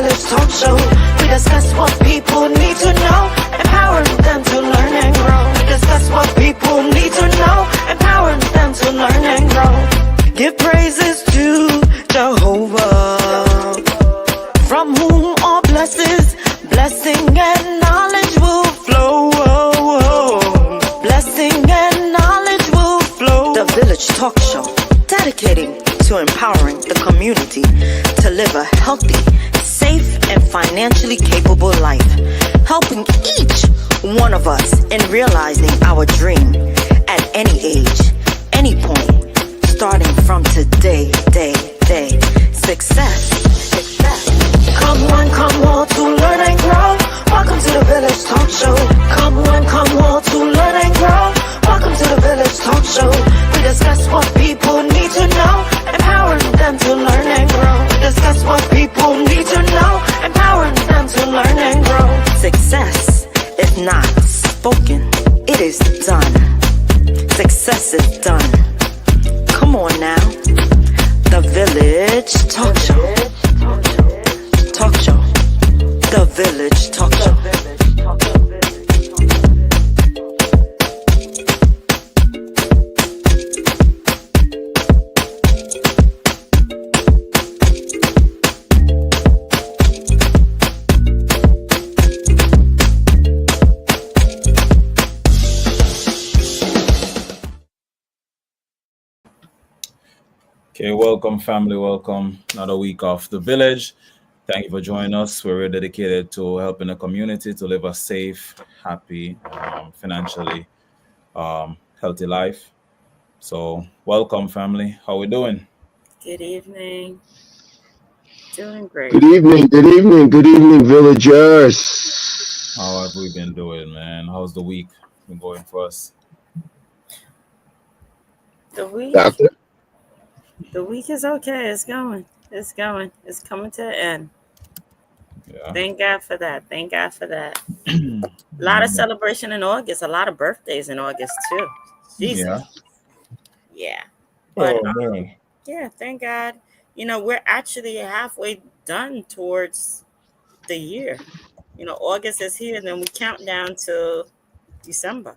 Village Talk Show. We discuss what people need to know, empowering them to learn and grow. We discuss what people need to know, empowering them to learn and grow. Give praises to Jehovah, from whom all blessings, blessing and knowledge will flow. Blessing and knowledge will flow. The Village Talk Show, dedicating to empowering the community to live a healthy, safe, and financially capable life, helping each one of us in realizing our dream at any age, any point, starting from today, day. Success. Come one, come all to learn and grow. Welcome to the Village Talk Show. Come one, come all to learn and grow. Welcome to the Village Talk Show. We discuss what people need to know, empowering them to learn and grow. We discuss what people need to know, empowering them to learn and grow. Success is not spoken, it is done. Success is done. Come on now. The Village Talk Show. Talk Show. The Village Talk Show. Okay, welcome family, welcome. Another week of The Village. Thank you for joining us. We're dedicated to helping the community to live a safe, happy, financially healthy life. So welcome family. How we doing? Good evening. Doing great. Good evening, villagers. How have we been doing, man? How's the week been going for us? The week Doctor? the week is okay. It's going. It's coming to an end. Yeah. Thank God for that. A lot of celebration in August, a lot of birthdays in August too. Jesus. Yeah. But man. yeah, thank God. We're actually halfway done towards the year. August is here, and then we count down to December.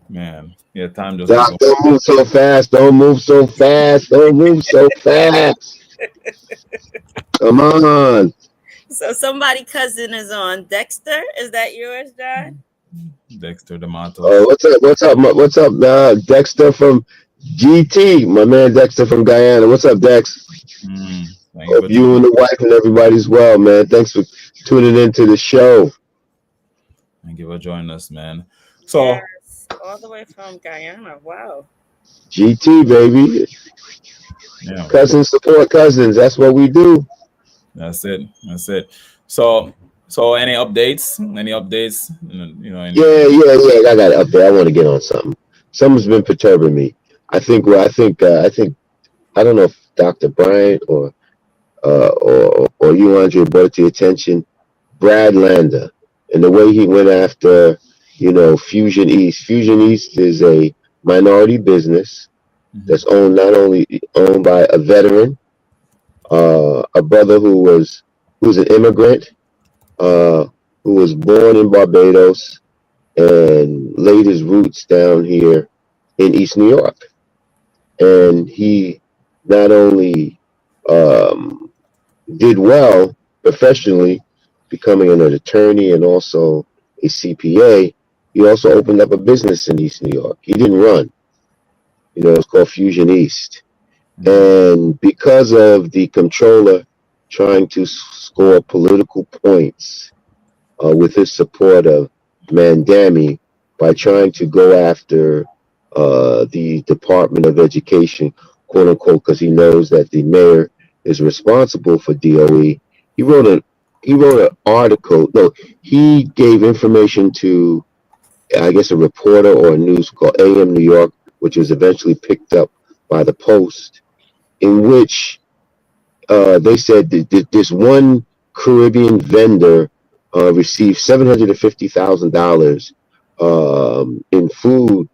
Man. Yeah, time just Doc, don't move so fast. Come on. So somebody cousin is on. Dexter, is that yours, John? Dexter D'Amato. Oh, what's up, Dexter from GT, my man Dexter from Guyana. What's up, Dex? Hope you and the wife and everybody's well, man. Thanks for tuning into the show. Thank you for joining us, man. So Yes, all the way from Guyana. Wow. GT, baby. yeah, Cousins support cousins. That's what we do. that's it. So any updates? Yeah. I got it up there. I want to get on something. Something's been perturbing me. I think I don't know if Dr. Bryant or you, Andre, brought it to your attention. Brad Lander and the way he went after, Fusion East. Fusion East is a minority business that's not only owned by a veteran, a brother who's an immigrant, who was born in Barbados and laid his roots down here in East New York. And he not only did well professionally, becoming an attorney and also a CPA, he also opened up a business in East New York. He didn't run. It's called Fusion East. And because of the comptroller trying to score political points with his support of Mandami by trying to go after the Department of Education, quote unquote, because he knows that the mayor is responsible for DOE. He wrote an article. No, he gave information to, I guess, a reporter or a news called AM New York, which was eventually picked up by the Post, in which they said that this one Caribbean vendor received $750,000 in food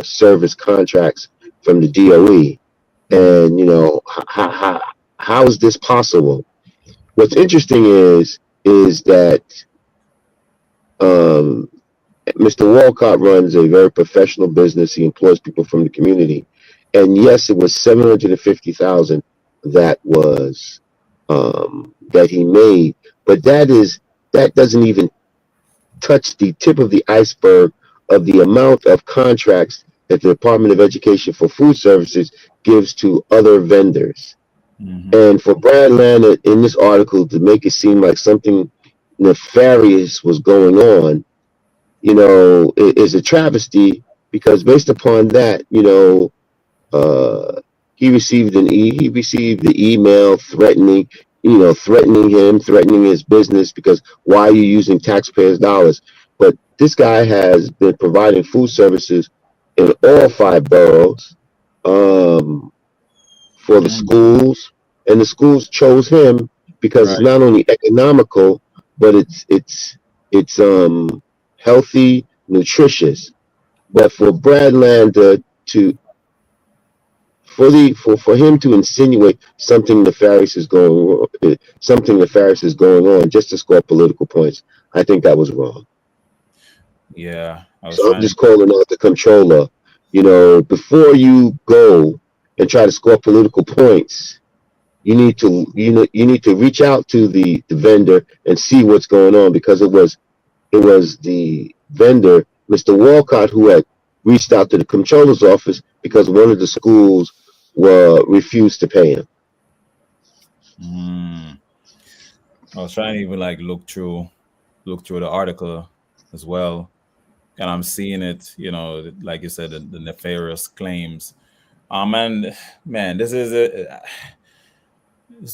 service contracts from the DOE. And how is this possible? What's interesting is that um, Mr. Walcott runs a very professional business. He employs people from the community, and yes, it was 750,000 that was that he made, but that doesn't even touch the tip of the iceberg of the amount of contracts that the Department of Education for Food Services gives to other vendors. Mm-hmm. And for Brad Landon in this article to make it seem like something nefarious was going on, is a travesty, because based upon that, uh, he received the email threatening him, threatening his business, because why are you using taxpayers' dollars? But this guy has been providing food services in all 5 boroughs, for the Mm-hmm. schools, and the schools chose him because it's Right. not only economical, but it's healthy, nutritious. But for Brad Lander to for him to insinuate something nefarious is going on just to score political points, I think that was wrong. Yeah, I was So I'm trying. just calling out the controller. Before you go and try to score political points, you need to reach out to the vendor and see what's going on, because it was the vendor, Mr. Walcott, who had reached out to the controller's office because one of the schools were refused to pay him. Mm, I was trying to even like look through the article as well, and I'm seeing it. Like you said, the nefarious claims. And man, this is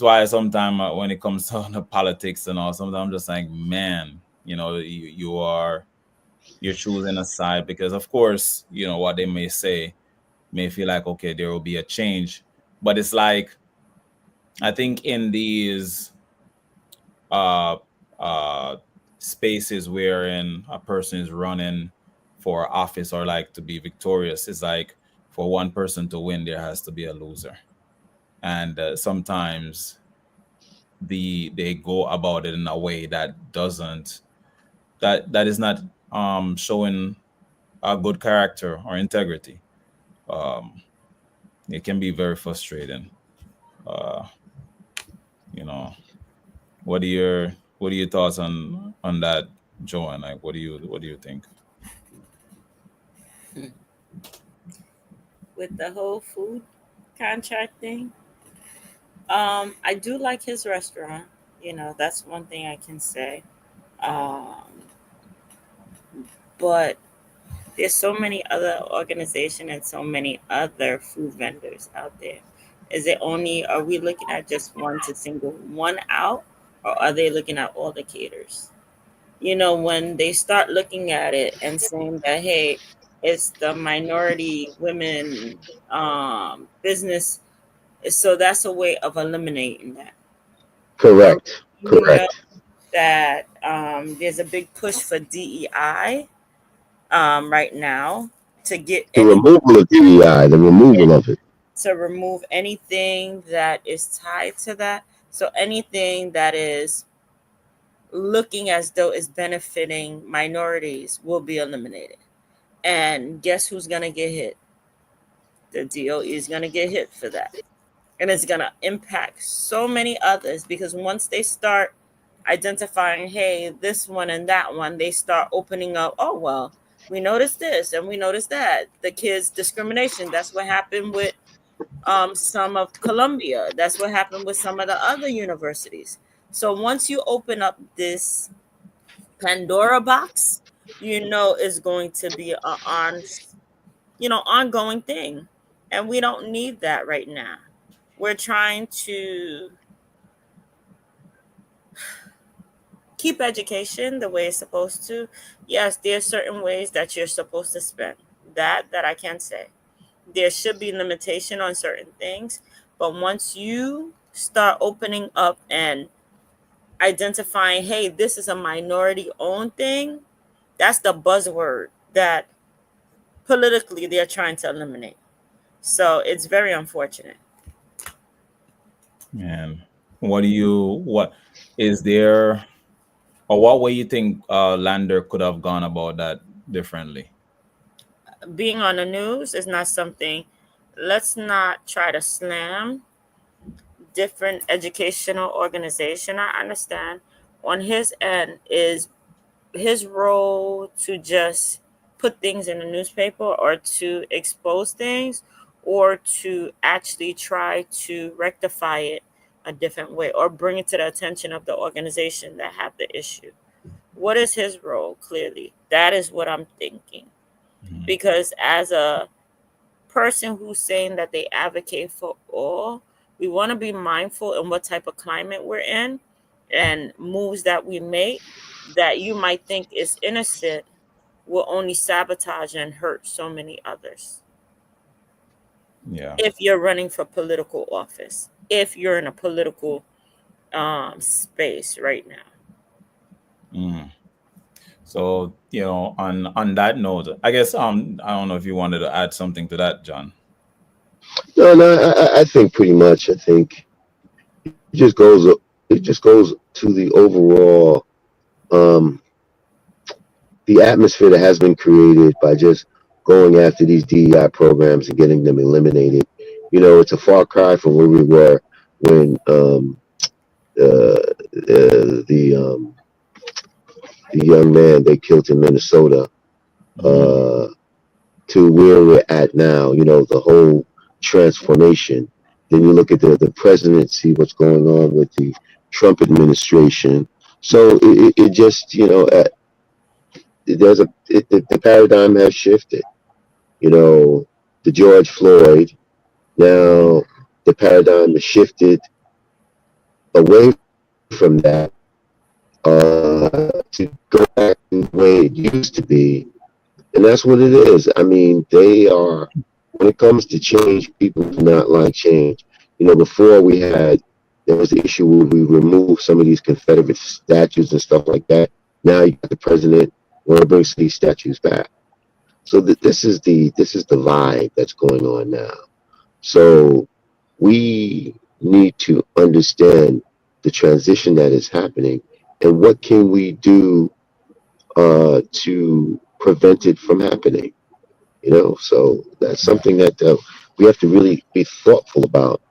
why sometimes when it comes to the politics and all, sometimes I'm just like, man, you're choosing a side because, of course, what they may say may feel like, okay, there will be a change, but it's like, I think in these uh uh spaces wherein a person is running for office or like to be victorious, it's like for one person to win there has to be a loser, and sometimes they go about it in a way that doesn't that is not showing a good character or integrity. um it can be very frustrating. uh you know what are your thoughts on that, Joanne? Like, what do you think? With the whole food contract thing. I do like his restaurant. That's one thing I can say. Um, but there's so many other organizations and so many other food vendors out there. Are we looking at just one to single one out, or are they looking at all the caters? When they start looking at it and saying that, hey, it's the minority women business, so that's a way of eliminating that. Or Correct. you know Correct. that there's a big push for DEI right now to get The any removal of DEI, the removal of it. to remove anything that is tied to that. So anything that is looking as though it's benefiting minorities will be eliminated. And guess who's gonna get hit? The DOE is gonna get hit for that. And it's gonna impact so many others, because once they start identifying, hey, this one and that one, they start opening up, oh well, we noticed this and we noticed that. The kids discrimination. That's what happened with some of Columbia. That's what happened with some of the other universities. So once you open up this Pandora box, it's going to be a ongoing thing, and we don't need that right now. We're trying to keep education the way it's supposed to. Yes, there are certain ways that you're supposed to spend. That I can say. There should be limitation on certain things, but once you start opening up and identifying, hey, this is a minority owned thing, that's the buzzword that politically they're trying to eliminate. So it's very unfortunate. Man, what is there, or what way you think Lander could have gone about that differently? Being on the news is not something. Let's not try to slam different educational organization. I understand on his end is his role to just put things in the newspaper or to expose things or to actually try to rectify it a different way or bring it to the attention of the organization that have the issue. What is his role? Clearly, that is what I'm thinking. Mhm. Because as a person who's saying that they advocate for all, we want to be mindful in what type of climate we're in and moves that we make that you might think is innocent will only sabotage and hurt so many others. Yeah. If you're running for political office, if you're in a political space right now. Mm. So, on that note, I guess I don't know if you wanted to add something to that, John. No, no, I think pretty much. I think it just goes to the overall um, the atmosphere that has been created by just going after these DEI programs and getting them eliminated. It's a far cry from where we were when the the young man they killed in Minnesota Hmm. uh, to where we're at now. The whole transformation. Then you look at the presidency, what's going on with the Trump administration. So it just the paradigm has shifted. You know, the George Floyd. Now the paradigm has shifted away from that to go back to the way it used to be, and that's what it is. I mean, they are when it comes to change, people do not like change. Before there was the issue where we removed some of these Confederate statues and stuff like that. Now you got the president want to bring these statues back. So this is the vibe that's going on now. So we need to understand the transition that is happening and what can we do to prevent it from happening. So that's something that we have to really be thoughtful about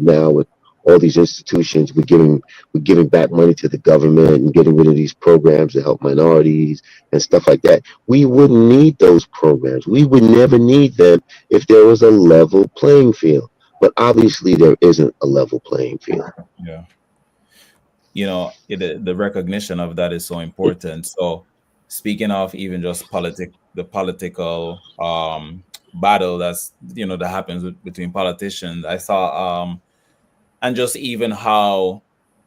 now with all these institutions. We're giving back money to the government and getting rid of these programs to help minorities and stuff like that. We wouldn't need those programs. We would never need them if there was a level playing field. But obviously, there isn't a level playing field. Yeah. The recognition of that is so important. So, speaking of even just the political battle that happens between politicians, I saw and just even how,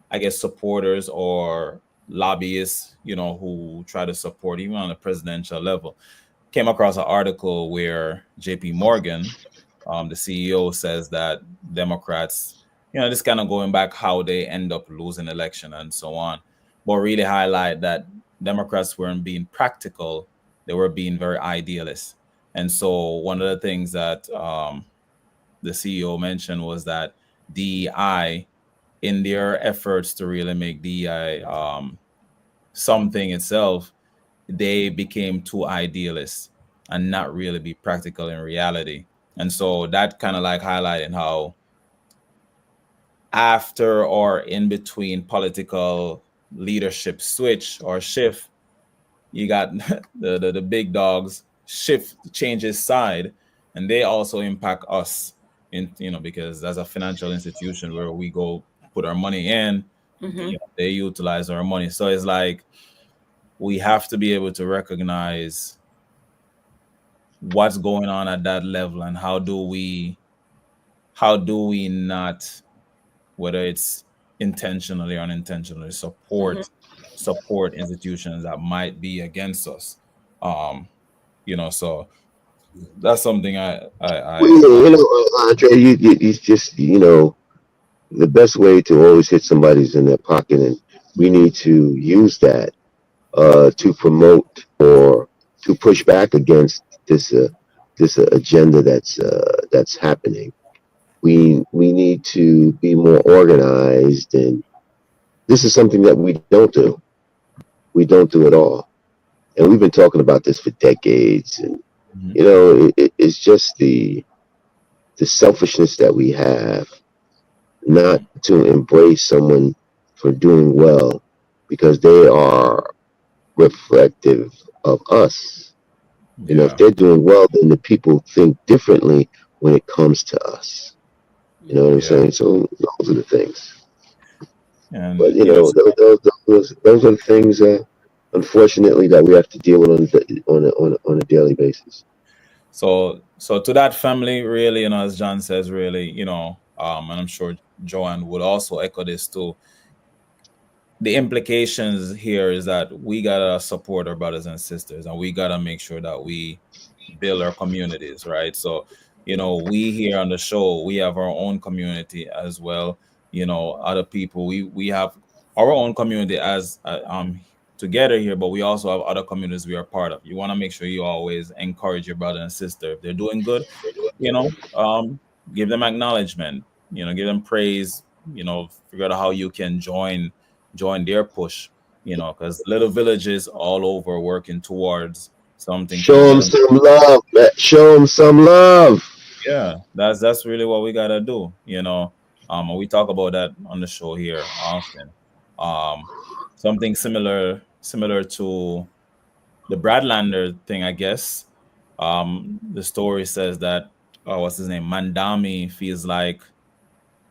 I guess, supporters or lobbyists, who try to support even on a presidential level, came across an article where JP Morgan, the CEO, says that Democrats, this kind of going back how they end up losing election and so on, but really highlight that Democrats weren't being practical; they were being very idealist. And so one of the things that the CEO mentioned was that DEI, in their efforts to really make DEI something itself, they became too idealist and not really be practical in reality. And so that kind of like highlighting how after or in between political leadership switch or shift, you got the big dogs changes side, and they also impact us because as a financial institution where we go put our money in, Hmm. they utilize our money. So it's like we have to be able to recognize what's going on at that level and how do we not, whether it's intentionally or unintentionally, Hmm. support institutions that might be against us. um so that's something Well, I Andre, you just the best way to always hit somebody's in their pocket, and we need to use that to promote or to push back against this agenda that's happening. We need to be more organized, and this is something that we don't do. We don't do at all, and we've been talking about this for decades. And Mhm. it's just the selfishness that we have not to embrace someone for doing well because they are reflective of us. If Yeah. they're doing well, then the people think differently when it comes to us. You know what I'm Yeah. saying? So those are the things. And But those are the things, unfortunately, that we have to deal with on a daily basis. so to that family, really, as John says, really, and I'm sure Joanne would also echo this too. The implications here is that we gotta support our brothers and sisters, and we gotta make sure that we build our communities, right? So, we here on the show, we have our own community as well. Other people, we have our own community as together here, but we also have other communities we are part of. You want to make sure you always encourage your brother and sister if they're doing good. You know, um, give them acknowledgement. Give them praise. Figure out how you can join their push. Because little villages all over working towards something. Can you Show let them them? some love. Show them some love. Yeah, that's really what we gotta do. And we talk about that on the show here often. Um, Something similar to the Bradlander thing, I guess. The story says that what's his name, Mandami feels like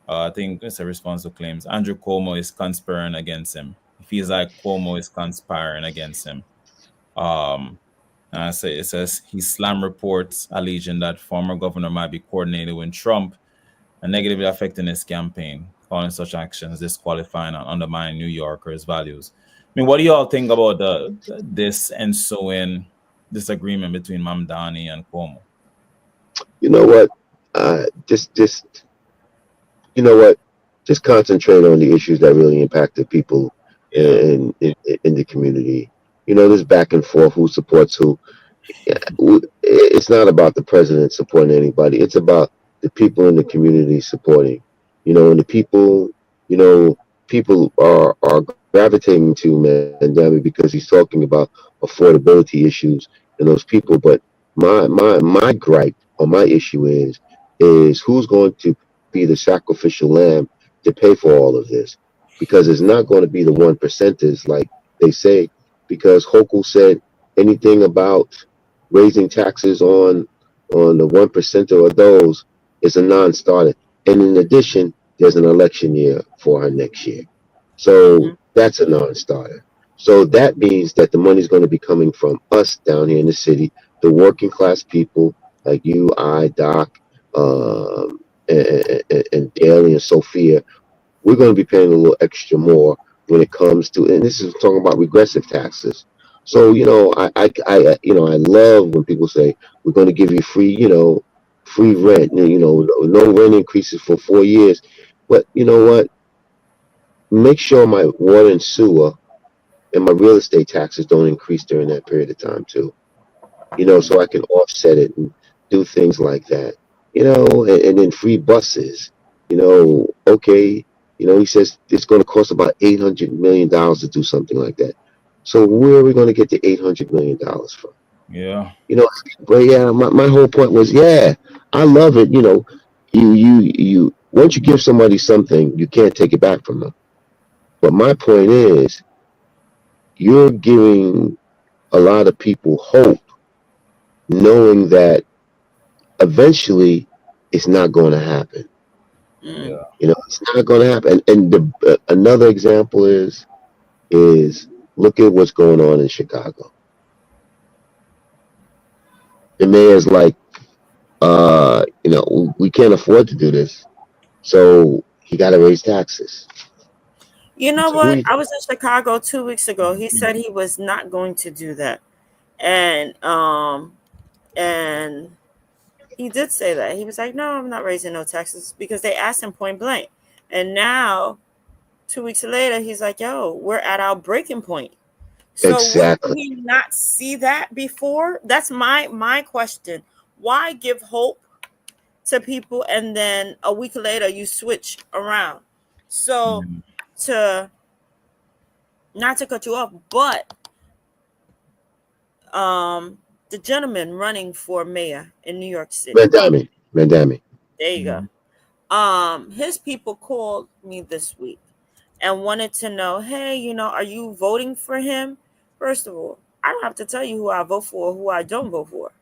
I think it's a response to claims Andrew Cuomo is conspiring against him. He feels like Cuomo is conspiring against him. Um, and it says he slam reports alleging that former governor might be coordinated with Trump and negatively affecting his campaign, calling such actions disqualifying and undermining New Yorkers' values. I mean, what do you all think about this ensuing disagreement between Mamdani and Cuomo? You know what? Just you know what? Just concentrate on the issues that really impact the people Yeah, in the community. This back and forth, who supports who. Yeah, it's not about the president supporting anybody. It's about the people in the community supporting. And the you know, people are gravitating to Mandela because he's talking about affordability issues and those people. But my gripe or my issue is who's going to be the sacrificial lamb to pay for all of this? Because it's not going to be the 1%ers like they say. Because Hochul said anything about raising taxes on the 1% of those is a non-starter. And in addition, there's an election year for her next year. So Mhm. that's a non-starter. So that means that the money's going to be coming from us down here in the city, the working class people like you, I, Doc, and Daly and Sophia. We're going to be paying a little extra more when it comes to, and this is talking about regressive taxes. So I love when people say we're going to give you free rent. No rent increases for 4 years. But you know what? Make sure my water and sewer and my real estate taxes don't increase during that period of time too. So I can offset it and do things like that. And then free buses. Okay. He says it's going to cost about $800 million to do something like that. So where are we going to get the $800 million from? yeah, You know, but yeah, my whole point was, yeah, I love it. Once you give somebody something, you can't take it back from them. But my point is, you're giving a lot of people hope, knowing that eventually it's not going to happen. Mm. yeah, It's not going to happen. And another example is look at what's going on in Chicago. The mayor's like, we can't afford to do this, so he got to raise taxes. You know So who what? you I was in Chicago 2 weeks ago. He said he was not going to do that, and he did say that. He was like, "No, I'm not raising no taxes," because they asked him point blank. And now, 2 weeks later, he's like, "Yo, we're at our breaking point." So wouldn't exactly? we not see that before? That's my question. Why give hope to people, and then a week later you switch around. So Mhm. to not to cut you off, but the gentleman running for mayor in New York City. Mandami. There you go. His people called me this week and wanted to know, hey, are you voting for him? First of all, I don't have to tell you who I vote for or who I don't vote for.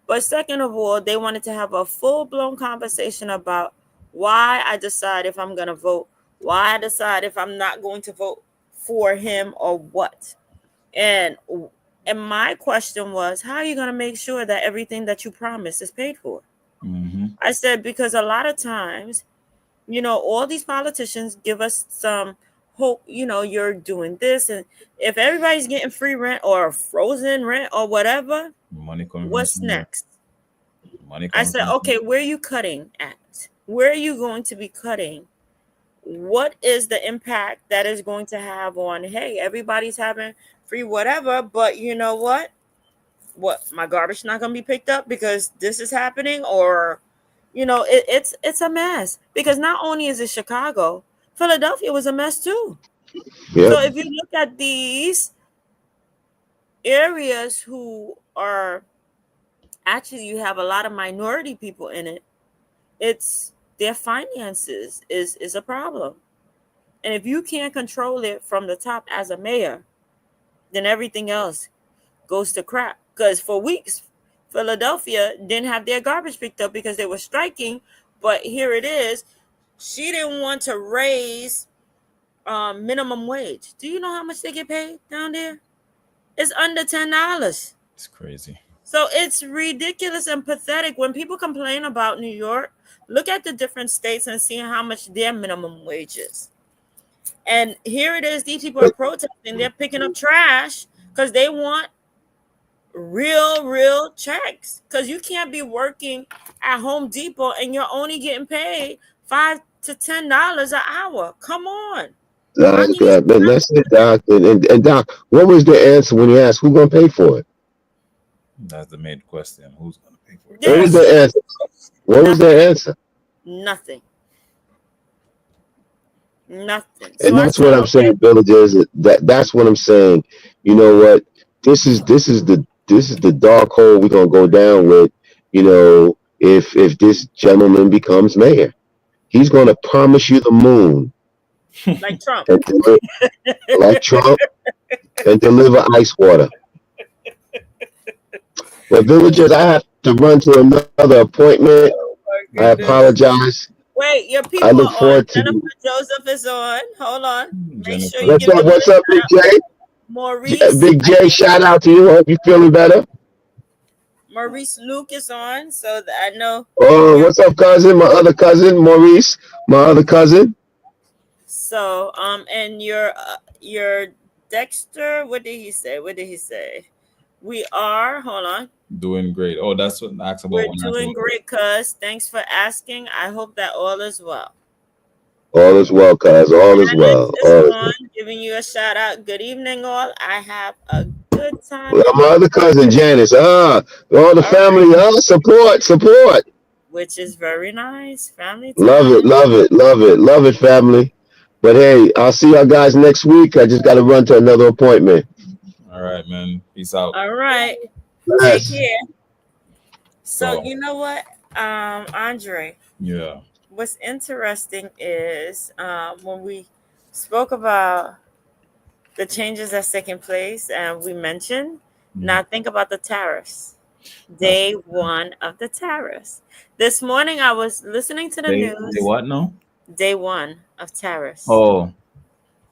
But second of all, they wanted to have a full-blown conversation about why I decide if I'm going to vote, why I decide if I'm not going to vote for him or what. And my question was, how are you going to make sure that everything that you promise is paid for? I said, because a lot of times, all these politicians give us some hope, you're doing this. And if everybody's getting free rent or frozen rent or whatever, Money coming what's from somewhere. next? Money I coming said, from okay, where are you cutting at? Where are you going to be cutting? What is the impact that is going to have on, hey, everybody's having free whatever, but you know what? My garbage not going to be picked up because this is happening? Or, it's a mess. Because not only is it Chicago, Philadelphia was a mess too. Yep. So if you look at these areas who are actually, you have a lot of minority people in it, it's their finances is a problem. And if you can't control it from the top as a mayor, then everything else goes to crap. Because for weeks, Philadelphia didn't have their garbage picked up because they were striking. But here it is. She didn't want to raise minimum wage. Do you know how much they get paid down there? It's under $10. It's crazy. So it's ridiculous and pathetic. When people complain about New York, look at the different states and see how much their minimum wage is. And here it is. These people are protesting. They're picking up trash because they want real checks. Because you can't be working at Home Depot and you're only getting paid $5 to $10 an hour. Come on. That's it, Doc. And Doc, what was the answer when you asked who's gonna pay for it? That's the main question. Who's going to pay for it? What was the answer? What was their answer? Nothing. Nothing. And that's what I'm saying, villagers. That's what I'm saying. You know what? This is the dark hole we're gonna go down with. If this gentleman becomes mayor, he's gonna promise you the moon, like Trump, and deliver ice water. But villagers, I have to run to another appointment. I apologize. Wait, your people I look forward Jennifer to Joseph is on. Hold on. Make sure you What's up, Big J? Maurice. Big J, shout out to you. Hope you feeling better. Maurice Luke is on, so that I know. Oh, what's up, cousin? My other cousin, Maurice. My other cousin. So, and your Dexter, what did he say? We are, hold on. Doing great. Oh, that's what I asked about. We're doing great, cuz. Thanks for asking. I hope that all is well. All is well, cuz. All is well. Giving you a shout out. Good evening, all. I have a good time. Well, my other cousin, Janice. All the family. Support. Which is very nice. Family time. Love it, family. But hey, I'll see y'all guys next week. I just got to run to another appointment. All right, man. Peace out. All right. Yes. Take care. So you know what, Andre? Yeah. What's interesting is when we spoke about the changes that's taking place, and we mentioned, now think about the tariffs. Day one of the tariffs. This morning I was listening to the news. Day what now? Day one of tariffs. Oh.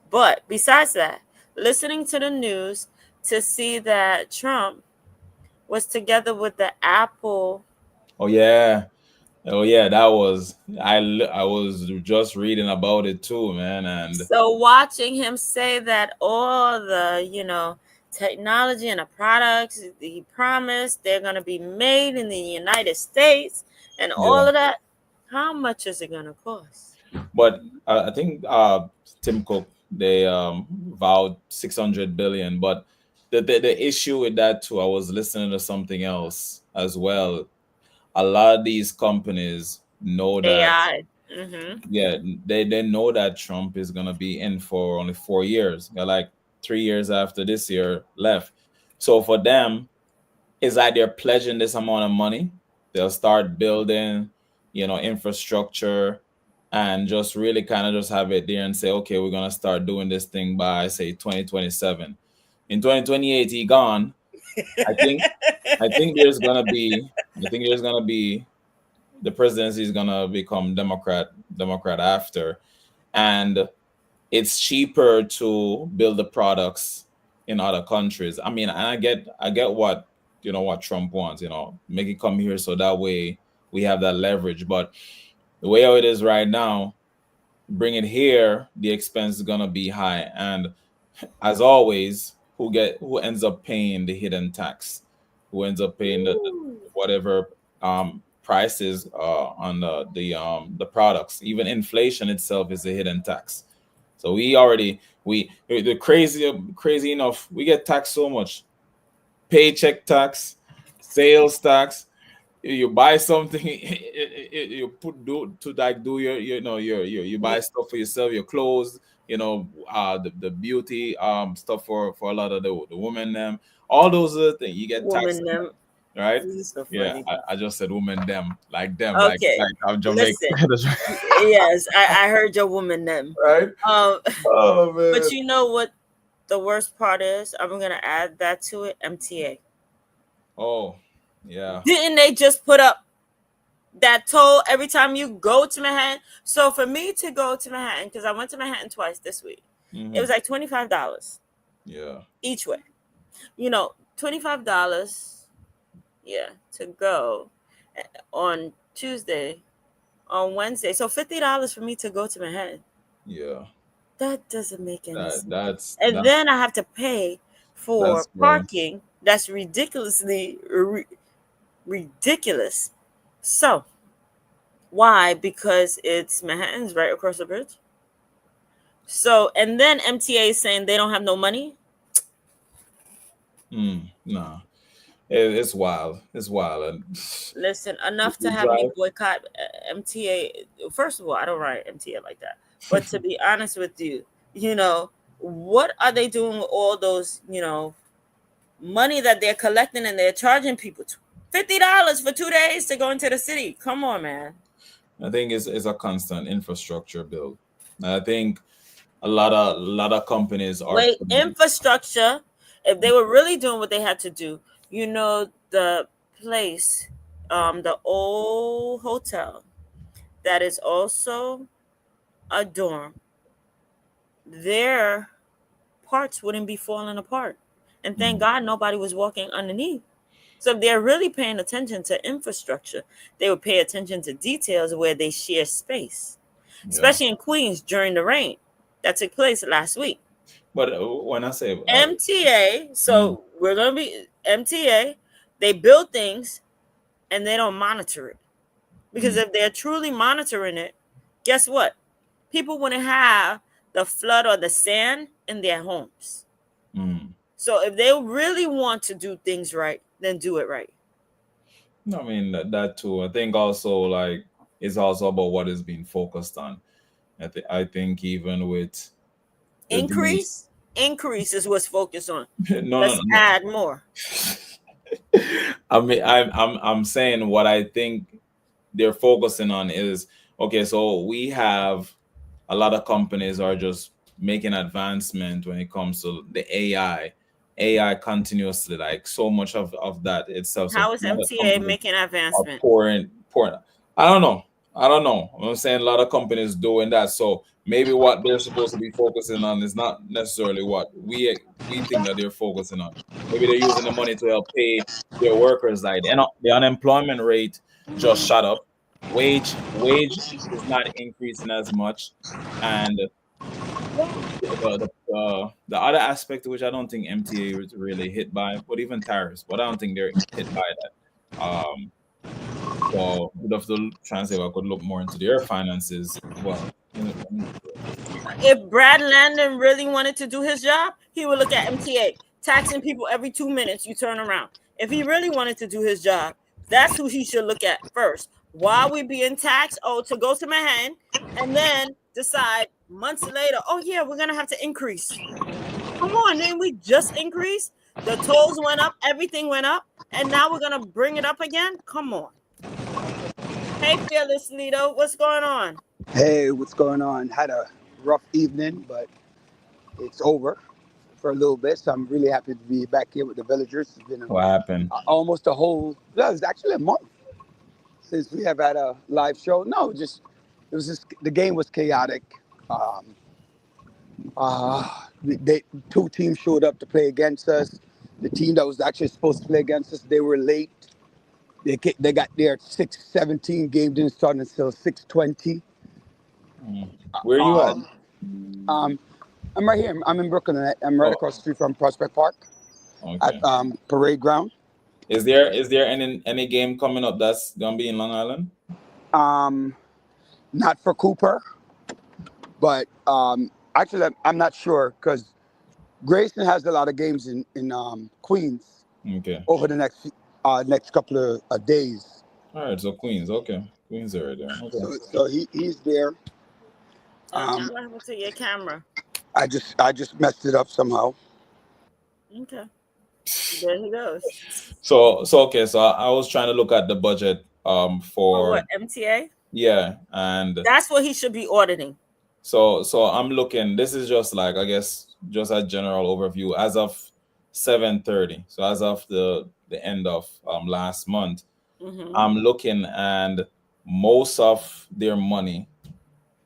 But besides that, listening to the news to see that Trump was together with the Apple. Oh yeah, that was I was just reading about it too, man. And so watching him say that all the technology and the products he promised they're going to be made in the United States and all of that, how much is it going to cost? But I think Tim Cook, they vowed 600 billion, but the issue with that too, I was listening to something else as well. a lot of these companies know that, AI. Mm-hmm. yeah, they know that Trump is gonna be in for only 4 years. They're like 3 years after this year left. So for them, it's like they're pledging this amount of money. They'll start building, infrastructure, and just really kind of just have it there and say, okay, we're gonna start doing this thing by say 2027. In 2028, he gone. I think I think there's gonna be I think there's gonna be the presidency is gonna become Democrat after, and it's cheaper to build the products in other countries. I mean, and I get what Trump wants, make it come here so that way we have that leverage. But the way how it is right now, bring it here, the expense is gonna be high, and as always, who ends up paying the hidden tax? Who ends up paying the whatever prices on the products? Even inflation itself is a hidden tax. So the crazy enough, we get taxed so much. Paycheck tax, sales tax. You buy something, you do your you buy stuff for yourself, your clothes, the beauty stuff for a lot of the women them. All those other things you get taxed, Woman, them. right? This is so Yeah, funny. I just said women them, Okay. like I'm Jamaican. Listen. Yes, I heard your woman them. Right? Um, Oh man. but you know what the worst part is? I'm gonna add that to it. MTA. Oh, yeah. Didn't they just put up that toll every time you go to Manhattan? So for me to go to Manhattan, because I went to Manhattan twice this week, it was like $25 Yeah. each way. $25, yeah, to go on Tuesday, on Wednesday. So $50 for me to go to Manhattan. Yeah. That doesn't make any sense. That's Then I have to pay for that's parking. That's ridiculously ridiculous. So why? Because it's Manhattan's right across the bridge. So, and then MTA is saying they don't have no money. no. It's wild. It's wild. And Listen, enough to you have me drive- boycott MTA. First of all, I don't ride MTA like that. But to be honest with you, what are they doing with all those, money that they're collecting and they're charging people $50 for 2 days to go into the city? Come on, man. I think it's a constant infrastructure build. And I think a lot of companies are Infrastructure. If they were really doing what they had to do, the place, the old hotel that is also a dorm, their parts wouldn't be falling apart. And thank God nobody was walking underneath. So if they're really paying attention to infrastructure, they would pay attention to details where they share space, especially in Queens during the rain that took place last week. But when I say MTA, so we're going to be MTA, they build things and they don't monitor it. Because if they're truly monitoring it, guess what? People wouldn't have the flood or the sand in their homes. So if they really want to do things right, then do it right. I mean that too. I think also it's also about what is being focused on. I think even with Increase is what's focused on. no, Let's add more. I mean, I'm saying what I think they're focusing on is okay. So we have a lot of companies are just making advancement when it comes to the AI continuously, like so much of that itself. How is MTA making advancement? Pouring. I don't know. I'm saying a lot of companies doing that. So maybe what they're supposed to be focusing on is not necessarily what we think that they're focusing on. Maybe they're using the money to help pay their workers. Like the unemployment rate just shot up. Wage is not increasing as much, and the other aspect which I don't think MTA is really hit by, but even tariffs, but I don't think they're hit by that. So we'd have to try and say I could look more into their finances. Well, if Brad Landon really wanted to do his job, he would look at MTA taxing people every 2 minutes. You turn around. If he really wanted to do his job, That's who he should look at first. Why are we being taxed? Oh, to go to Manhattan and then decide months later, oh yeah, we're gonna have to increase. Come on, then we just increased. The tolls went up, everything went up, and now we're gonna bring it up again. Come on. Hey, Fearless Lido, what's going on? Hey, what's going on? Had a rough evening, but it's over for a little bit. So I'm really happy to be back here with the villagers. It's been What happened? almost a whole, yeah, it's actually a month since we have had a live show. No, just, it was just, the game was chaotic. Um, two teams showed up to play against us. The team that was actually supposed to play against us, they were late. They got there at 6:17. Game didn't start until 6:20. Where you at? Um, I'm right here. I'm in Brooklyn. I'm right Oh, across the street from Prospect Park okay. at Parade Ground. Is there any game coming up that's gonna be in Long Island? Not for Cooper, but actually I'm not sure because Grayson has a lot of games in Queens Okay. over the next couple of days. All right. So Queens. Okay. Queens are right there. Okay. So he's there. What happened to your camera? I just messed it up somehow. Okay, there he goes. So okay. So I was trying to look at the budget For for what, MTA? yeah, and That's what he should be auditing. so I'm looking. This is just like, I guess, just a general overview as of 7:30. So as of the end of last month, Mm-hmm. I'm looking, and most of their money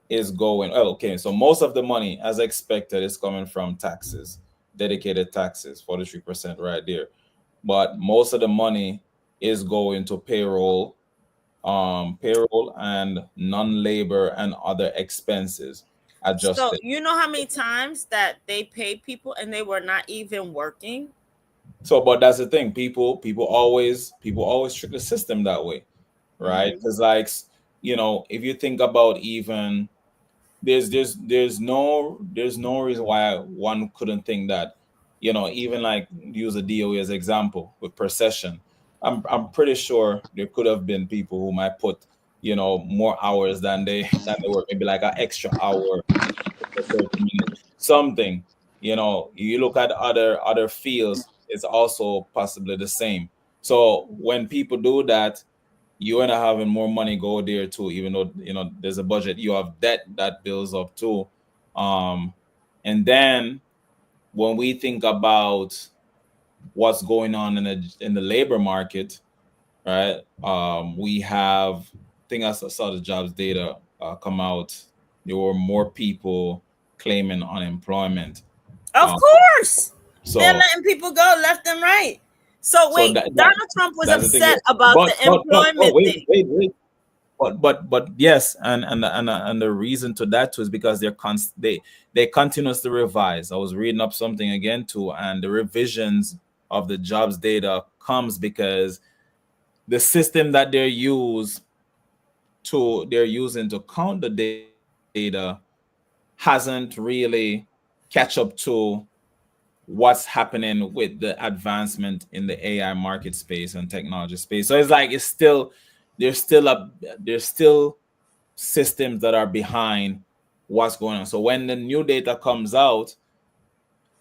is going. Oh, okay, so most of the money, as expected, is coming from taxes, dedicated taxes, 43% right there. But most of the money is going to payroll and non-labor and other expenses So adjusted. you know how many times that they paid people and they were not even working? So, but that's the thing. People always trick the system that way, right? Mm-hmm. Because like, if you think about, even there's no reason why one couldn't think that, even like use a DOE as example with procession. I'm pretty sure there could have been people who might put, more hours than they work, maybe like an extra hour for 30 minutes, something. You look at other fields, it's also possibly the same. So when people do that, you end up having more money go there too, even though there's a budget. You have debt that builds up too. And then when we think about what's going on in the labor market, right? We have, I think I saw the jobs data come out. There were more people claiming unemployment. Of Um, course, they're so letting people go left and right. So so wait, Donald Trump was that's the thing. upset about But the oh, employment wait, thing. wait. But yes, and the reason to that too is because they continuously revise. I was reading up something again too, and the revisions of the jobs data comes because the system that they're using to count the data hasn't really catch up to what's happening with the advancement in the AI market space and technology space. So it's like there's still systems that are behind what's going on. So when the new data comes out,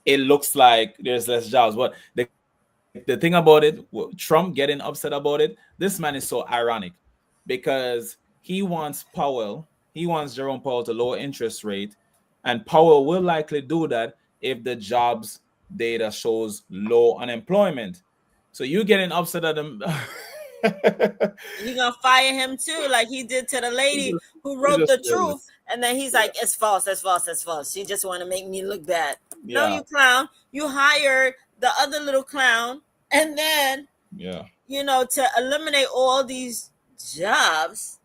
it looks like there's less jobs. But the thing about it, Trump getting upset about it, this man is so ironic because he wants Jerome Powell to lower interest rate, and Powell will likely do that if the jobs data shows low unemployment. So you getting upset at him. You're gonna fire him too, like he did to the lady who You wrote just the truth, and then he's like, "It's false, it's false, it's false." She just want to make me look bad. No, Yeah, you clown. You hired the other little clown, and then yeah. to eliminate all these jobs,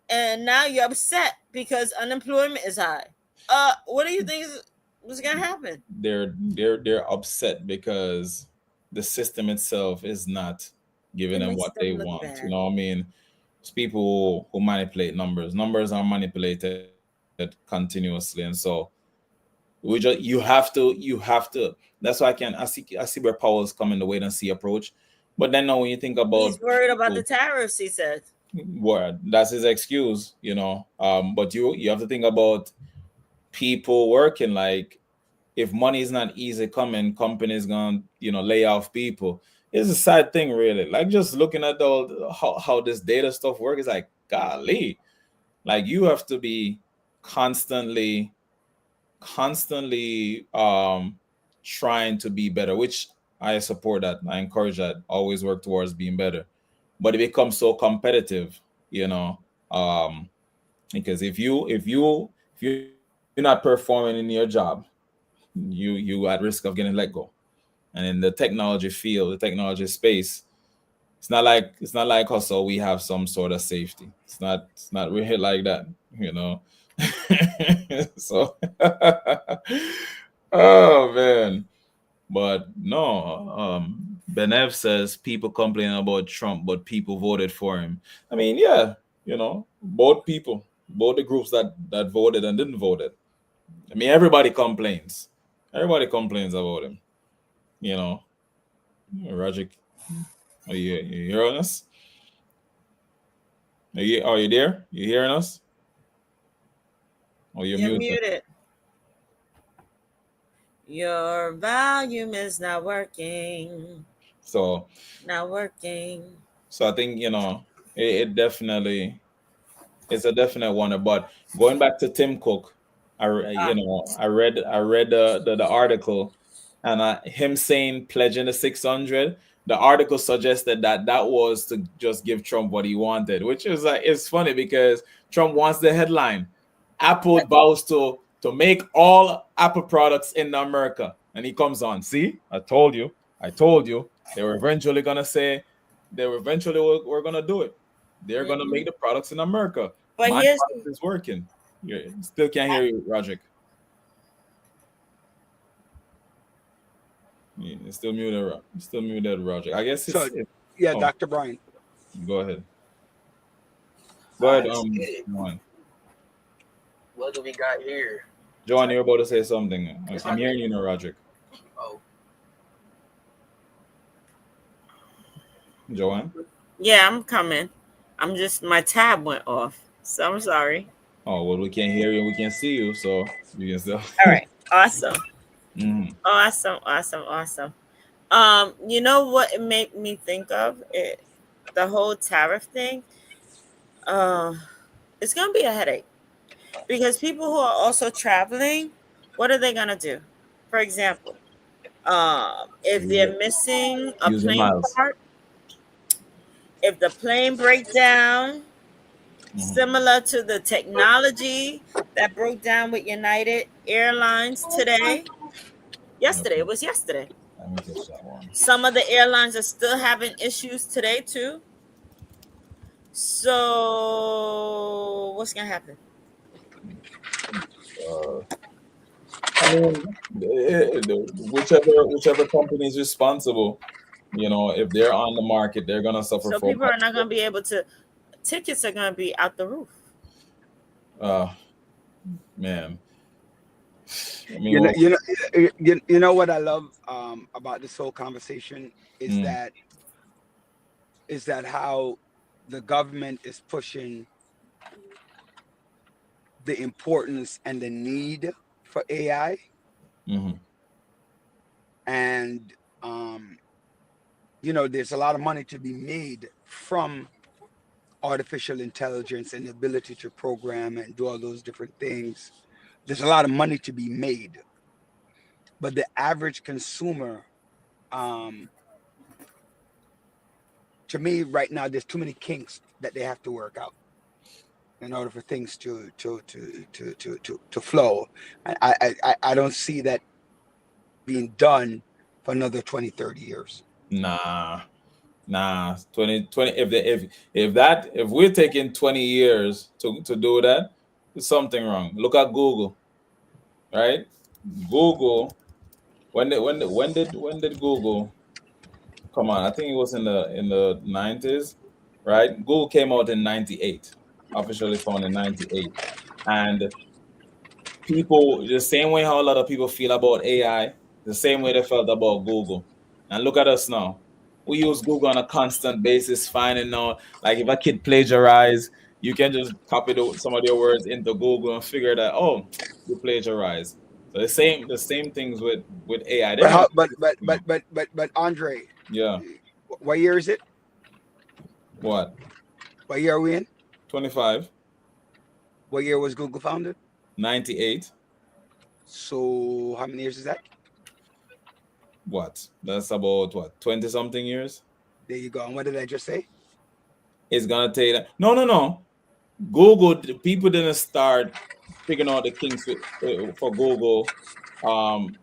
and now you're upset because unemployment is high. What do you think was gonna happen? They're upset because the system itself is not giving It them makes what they them look want. bad. What I mean? It's people who manipulate numbers. Numbers are manipulated continuously, and so you have to. That's why I see where Powell's coming, the wait and see approach, But then now when you think about He's worried about the people, tariffs, he said. word, that's his excuse, you know. But you have to think about people working. Like, if money is not easy coming, companies gonna, you know, lay off people. It's a sad thing, really. Like, just looking at how this data stuff works, it's like, golly, like you have to be constantly trying to be better, which I support that. I encourage that. Always work towards being better. But it becomes so competitive, you know. Because if you're not performing in your job, you at risk of getting let go. And in the technology field, the technology space, it's not like us, so we have some sort of safety. It's not really like that, you know. So oh man. But no, Benev says people complaining about Trump, but people voted for him. I mean, yeah, you know, both the groups that voted and didn't vote it. I mean, everybody complains. Everybody complains about him. You know, Roger, are you hearing us? Are you there? You hearing us? Oh, you're You're muted. muted. Your volume is not working. So Not working. I think, you know, it definitely, it's a definite one. But going back to Tim Cook, you know, I read the article, and him saying pledging the 600. The article suggested that was to just give Trump what he wanted, which is like, it's funny because Trump wants the headline. Apple vows to make all Apple products in America, and he comes on. See, I told you. They were eventually gonna say, we're gonna do it. They're gonna make the products in America. But My here's product is working. You still can't hear you, Roger. It's still muted. Still muted, Roger. I guess So, it's. yeah, Oh, Dr. Brian. go ahead. Go All ahead. right, let's get it. Joanne. What do we got here? Joanne, you're about to say something. I'm hearing you, now, Roger. Oh, Joanne. yeah, I'm coming. I'm just my tab went off. So I'm sorry. Oh well, we can't hear you. We can't see you, so you can still. All right. Awesome. Mhm. Awesome. You know what it made me think of? The whole tariff thing. Uh, it's gonna be a headache because people who are also traveling, what are they gonna do? For example, if they're missing a Using plane miles. part, if the plane breaks down, similar to the technology that broke down with United Airlines today. Yesterday, it was yesterday. Let me catch that one. Some of the airlines are still having issues today too. So what's gonna happen? I mean, whichever company is responsible, you know, if they're on the market, they're gonna suffer So for people are not gonna be able to. Tickets are gonna be out the roof. Man. I mean, You know, well, you know what I love about this whole conversation is Mm. that how the government is pushing the importance and the need for AI, mhm. and there's a lot of money to be made from artificial intelligence and the ability to program and do all those different things. There's a lot of money to be made, but the average consumer, to me right now, there's too many kinks that they have to work out in order for things to flow. I don't see that being done for another 20-30 years. Nah. 2020. If we're taking 20 years to do that, there's something wrong. Look at Google, right? Google. When did Google come on? I think it was in the 90s, right? Google came out in 98, officially founded in 98. And people, the same way how a lot of people feel about AI, the same way they felt about Google. And look at us now. We use Google on a constant basis, finding out like if a kid plagiarize, you can just copy some of their words into Google and figure that, oh, you plagiarize. So the same things with AI. They're But not, how? But Andre, yeah. what year is it? What? What year are we in? 25, What year was Google founded? 98. So how many years is that? What? That's about what, 20 something years? There you go. And what did I just say? It's gonna take that. No, no, no. Google, the people didn't start figuring out the kinks for Google um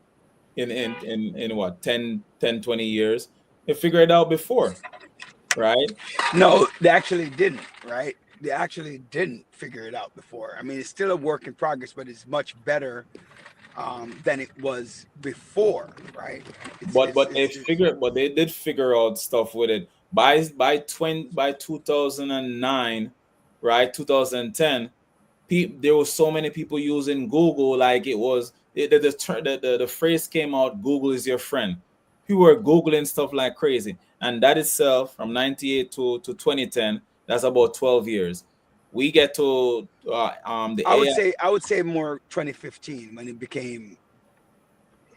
in what, 20 years. They figured it out before, right? No, they actually didn't, right? They actually didn't figure it out before. I mean, it's still a work in progress, but it's much better than it was before, right? But they did figure out stuff with it by 2009, right? 2010, there was so many people using Google, like it was the phrase came out, Google is your friend. People were Googling stuff like crazy. And that itself, from 98 to 2010, that's about 12 years. We get to the AI. I would say more 2015 when it became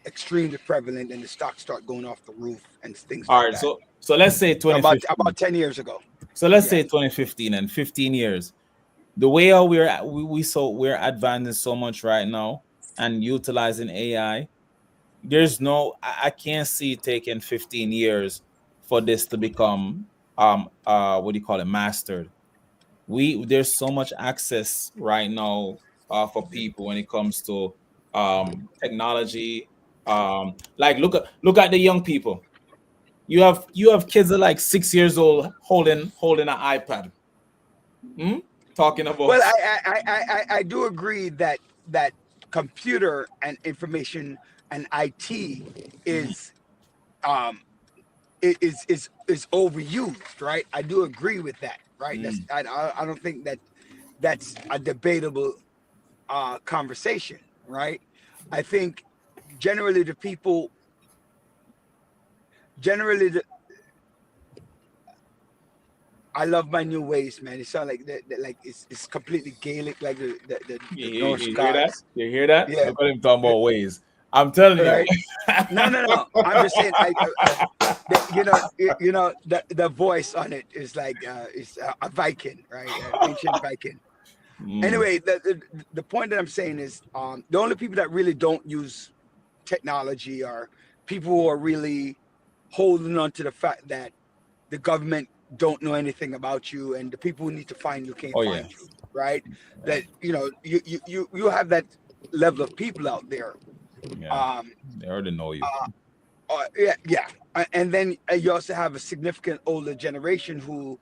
extremely prevalent and the stocks start going off the roof and things All like right, that. so let's say So 2015. about 10 years ago. So let's Yeah. say 2015 and 15 years. The way how we're advancing so much right now and utilizing AI, I can't see it taking 15 years for this to become what do you call it, mastered. There's so much access right now for people when it comes to technology. Like look at the young people. You have kids that are like 6 years old holding an iPad. Hmm? Talking Well, about. I do agree that that computer and information and IT is um is overused, right? I do agree with that, right? Mm, I don't think that that's a debatable conversation, right? I think generally the people generally the, I love my new ways, man. It sounds like like it's completely Gaelic, like you, the you, Norse you hear that? gods. You hear that? Yeah, Look at him talking about ways. I'm telling you. right. No, no, no. I'm just saying. You know, the voice on it is like is a Viking, right? An ancient Viking. Mm, Anyway, the point that I'm saying is the only people that really don't use technology are people who are really holding on to the fact that the government don't know anything about you, and the people who need to find you can't oh yeah. find you, right? That you have that level of people out there. Yeah. Um, They already know you. yeah, yeah. And then you also have a significant older generation who,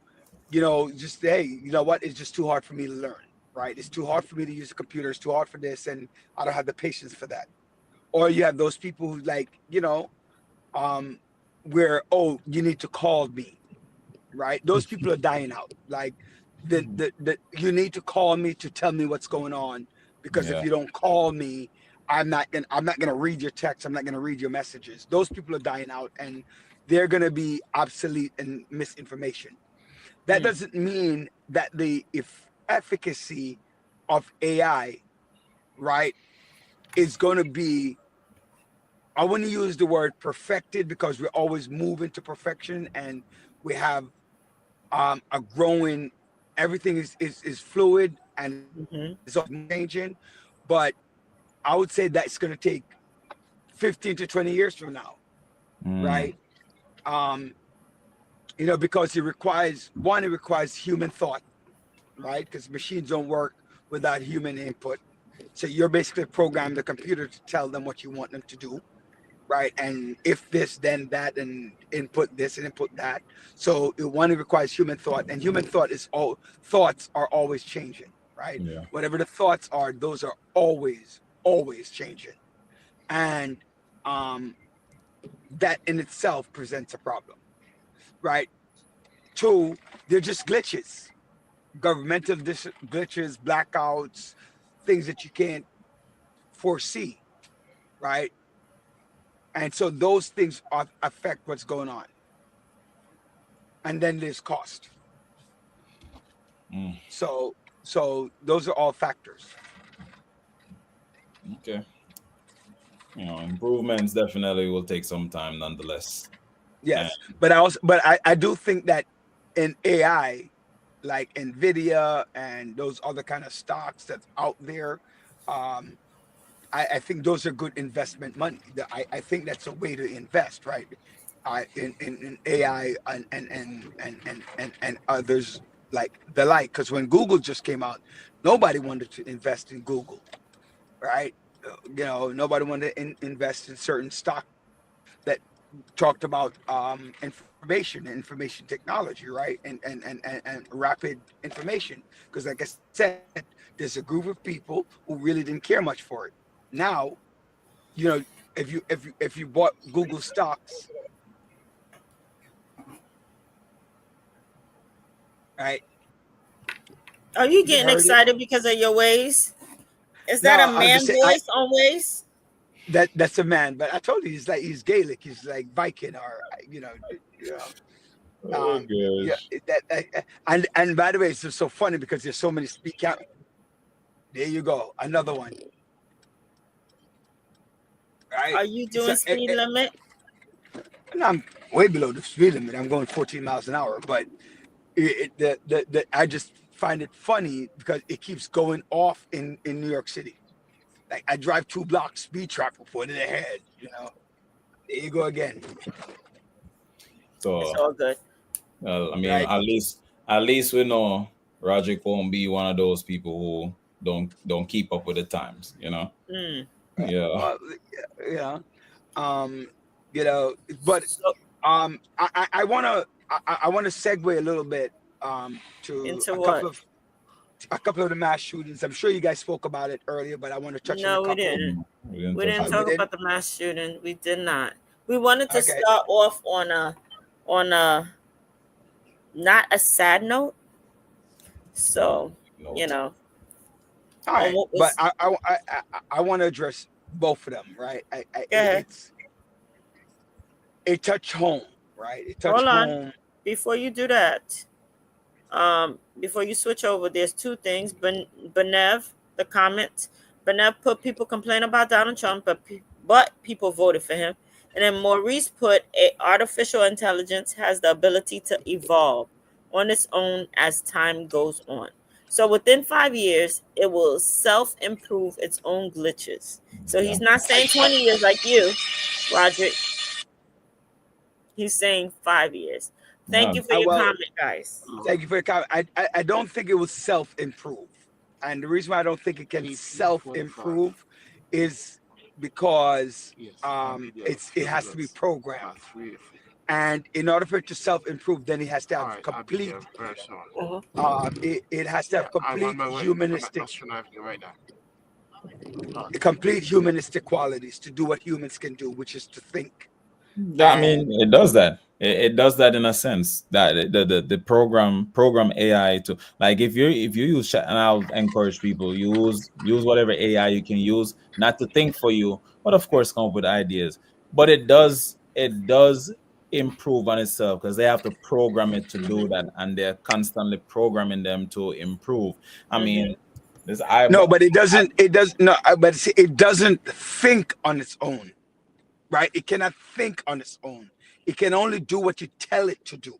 just hey, you know what? It's just too hard for me to learn, right? It's too hard for me to use a computer. It's too hard for this, and I don't have the patience for that. Or you have those people who um, where you need to call me, right? Those people are dying out. Like the you need to call me to tell me what's going on, because if Yeah. you don't call me, I'm not gonna read your text. I'm not gonna read your messages. Those people are dying out, and they're gonna be obsolete and misinformation. That Mm. doesn't mean that the efficacy of AI, right, is going to be. I wouldn't use the word perfected because we're always moving to perfection, and we have a growing. Everything is fluid and Mhm. it's always changing, but I would say that's going to take 15 to 20 years from now, Mm, right? Um, because it requires human thought, right? Because machines don't work without human input. So you're basically programming the computer to tell them what you want them to do, right? And if this, then that, and input this and input that. So it requires human thought, and human thoughts are always changing, right? yeah. Whatever the thoughts are, those are always changing, and um, that in itself presents a problem, right? Two, they're just glitches, governmental glitches, blackouts, things that you can't foresee, right? And so those things affect what's going on. and then there's cost. Mm, So those are all factors. okay. Improvements definitely will take some time nonetheless. Yes, but I do think that in AI, like Nvidia and those other kind of stocks that's out there, I think those are good investment money. I think that's a way to invest, right? In AI and others like the like. Because when Google just came out, nobody wanted to invest in Google, right? Nobody wanted to invest in certain stock that talked about information technology, right? And rapid information. Because like I said, there's a group of people who really didn't care much for it. Now, if you bought Google stocks, right? Are you You getting heard it. excited because of your ways? Is No, that a I'm man just saying voice on ways? that's a man. But I told you he's Gaelic. He's like Viking, or Oh yeah. gosh. And by the way, it's just so funny because there's so many speak out. There you go, another one. Right? Are you doing speed limit? And I'm way below the speed limit. I'm going 14 miles an hour, but I just find it funny because it keeps going off in New York City. Like I drive 2 blocks, speed trap reported ahead. There you go again. So It's all good. I mean, Right. at least we know Roderick won't be one of those people who don't keep up with the times. Mm. Yeah. Well, yeah. But So, I wanna segue a little bit to into a what? couple of the mass shootings. I'm sure you guys spoke about it earlier, but I want to touch on No, a we couple. didn't. We didn't We touch didn't on You talk that. didn't? about the mass shooting. We did not. We wanted to Okay. start off on a not a sad note. So, No. All right, what but was- I want to address both of them, right? Go ahead. It touched home, right? It touched Hold on. home. Before you do that, before you switch over, there's two things. Benev, the comments. Benev put people complain about Donald Trump, but people voted for him. And then Maurice put artificial intelligence has the ability to evolve on its own as time goes on. So within 5 years, it will self-improve its own glitches. So he's not saying 20 years like you, Roderick. He's saying 5 years. Thank you for your comment, guys. Thank you for your comment. I don't think it will self-improve. And the reason why I don't think it can self-improve is because it has to be programmed. And in order for it to self-improve, then it has to have complete it has to have complete humanistic qualities to do what humans can do, which is to think. I mean, it does that. It does that in a sense that the program AI to, like, if you use chat, and I'll encourage people, use whatever AI you can use, not to think for you, but of course come up with ideas. But it does improve on itself because they have to program it to do that, and they're constantly programming them to improve. I mean, but it doesn't think on its own, right? It cannot think on its own. It can only do what you tell it to do.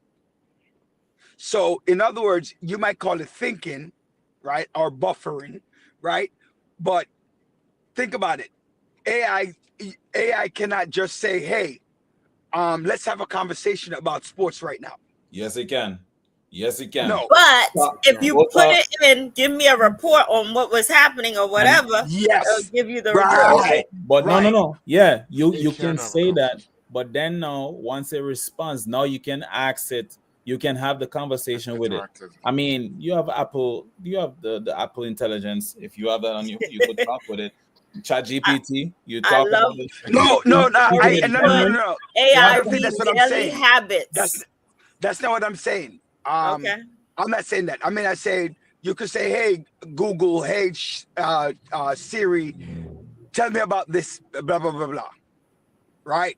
So in other words, you might call it thinking, right? Or buffering, right? But think about it. AI cannot just say, hey, let's have a conversation about sports right now. Yes, it can. Yes, it can. No. But if you put it in, give me a report on what was happening or whatever, yes, it'll give you the right. report. But Right. no. Yeah, you can say that. But then now, once it responds, now you can ask it. You can have the conversation with it. I mean, you have Apple. You have the Apple Intelligence. If you have that on you could talk with it. ChatGPT. You talk about it. No. AI I don't think that's what I'm daily saying. habits. That's not what I'm saying. Okay. I'm not saying that. I mean, I say you could say, hey, Google, hey, Siri, tell me about this, blah, blah, blah, blah. Right?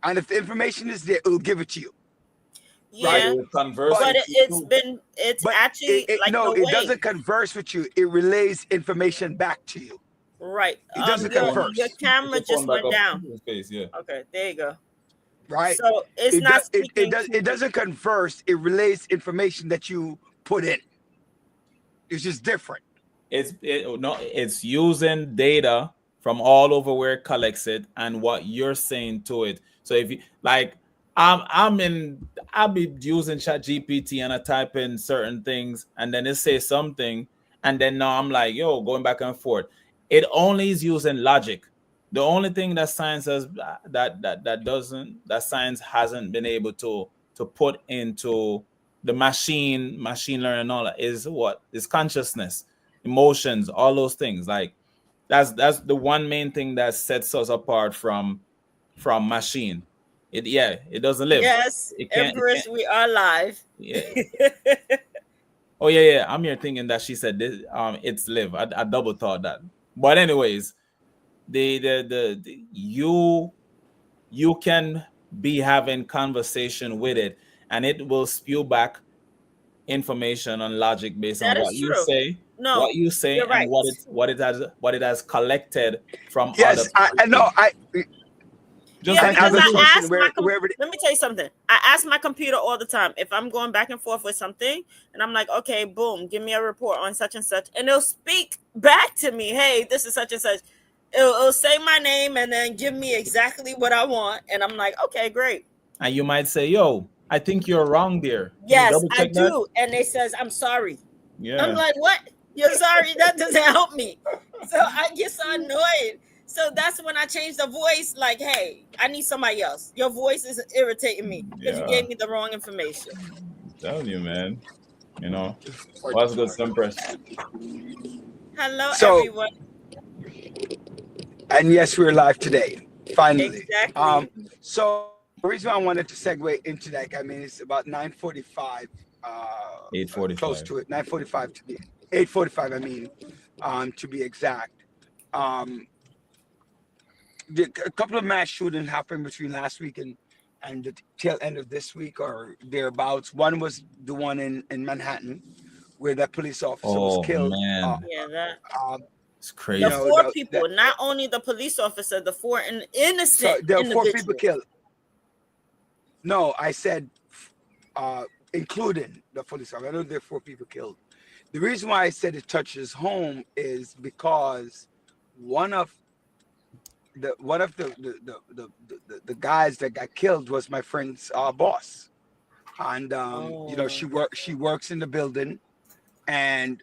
And if the information is there, it'll give it to you. Yeah, It converse but with you too. it's But actually like no, the it way. doesn't converse with you. It relays information back to you. Right. It doesn't Your converse, Put camera your phone just back went up down. to his face, yeah. Okay, there you go. right? So it's not speaking to It doesn't converse. It relays information that you put in. It's just different. It's using data from all over where it collects it and what you're saying to it. So if you like, I'll be using Chat GPT and I type in certain things and then it says something, and then now I'm like, yo, going back and forth. It only is using logic. The only thing that science has that science hasn't been able to put into the machine learning and all that is what is consciousness, emotions, all those things. Like that's the one main thing that sets us apart from machine. It doesn't live. yes, It can't. Empress, we are live. Yeah. Oh yeah. I'm here thinking that she said this. It's live. I double thought that. But anyways, the you can be having conversation with it, and it will spew back information on logic based on That what is you true. say, No, you're and right. what it has collected from Yes, other I know. just Yeah, like because another I question ask my wherever let me tell you something. I ask my computer all the time if I'm going back and forth with something, and I'm like, okay, boom, give me a report on such and such, and it'll speak back to me. Hey, this is such and such. It'll say my name and then give me exactly what I want, and I'm like, okay, great. and you might say, yo, I think you're wrong there. Can you Yes, double I check that? do, and it says I'm sorry. I'm Yeah. like, what? You're sorry? That doesn't help me. So I get so annoyed. So that's when I change the voice. Like, hey, I need somebody else. Your voice is irritating me because you Yeah. gave me the wrong information. I'm telling you, man. You know, what's good, Empress? Hello, So- everyone. And yes, we're live today. Finally. Exactly. So the reason I wanted to segue into that, I mean, it's about 9:45. 8:45. Close to it. 9:45 to be 8:45. I mean, to be exact. A couple of mass shootings happened between last week and the tail end of this week or thereabouts. One was the one in Manhattan, where that police officer was killed. Man, Yeah, that it's crazy. the know, four the- people, not only the police officer, the four innocent So there are 4 people individuals. killed. No, I said, including the police officer. I know there are 4 people killed. The reason why I said it touches home is because one of the guys that got killed was my friend's boss, and you know, she works in the building, and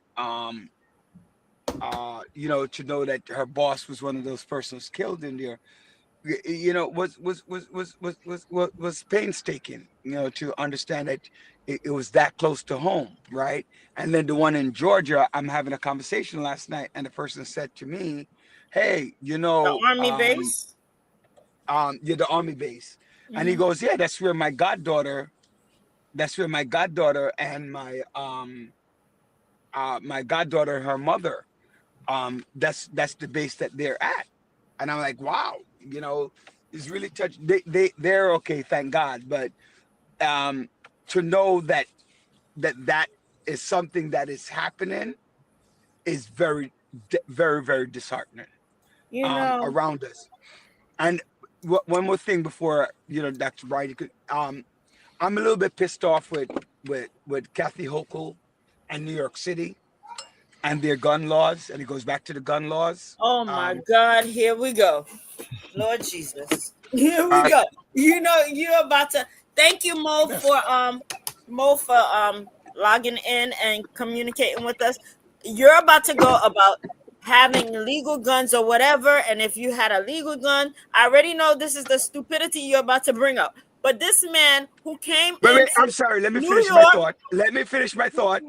you know, to know that her boss was one of those persons killed in there, you know, was painstaking, you know, to understand that it was that close to home, right? And then the one in Georgia, I'm having a conversation last night, and the person said to me, "Hey, you know, The army base. yeah, the army base," and he Mhm. goes, "Yeah, that's where my goddaughter and my goddaughter, her mother, that's the base that they're at." And I'm like, wow, you know, it's really touched. They're okay, thank God. But to know that is something that is happening is very, very, very disheartening You know, around us. And one more thing before, you know, that's right. I'm a little bit pissed off with Kathy Hochul and New York City and their gun laws, and it goes back to the gun laws. oh my God, here we go. Lord Jesus. Here we Alright. go. You know, you're about to thank you, Mo, for logging in and communicating with us. You're about to go about having legal guns or whatever. And if you had a legal gun, I already know this is the stupidity you're about to bring up. But this man who came Wait, in, I'm sorry. Let me New finish my York. thought. Let me finish my thought.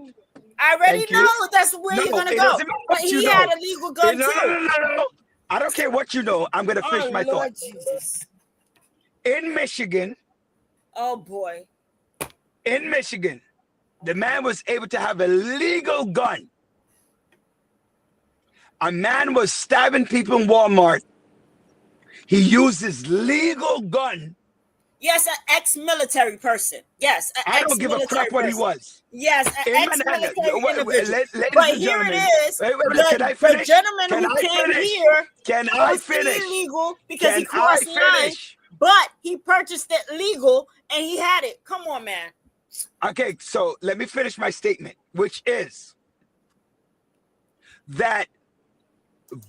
I already Thank you. know that's where No, you're gonna it go. doesn't matter But what you he know. had a legal gun No, too. no. I don't care what you know. I'm going to finish Oh my Lord thought. Jesus. In Michigan, Oh boy. the man was able to have a legal gun. A man was stabbing people in Walmart. He used his legal gun Yes, an ex-military person. Yes, an I don't give a ex-military crap what he person. was. Yes, an ex-military individual. Ladies But and here gentlemen, it is. wait, can I The finish? gentleman Can who I came finish? here Can I was finish? illegal because he Can I crossed lines, finish? but he purchased it legal and he had it. Come on, man. Okay, so let me finish my statement, which is that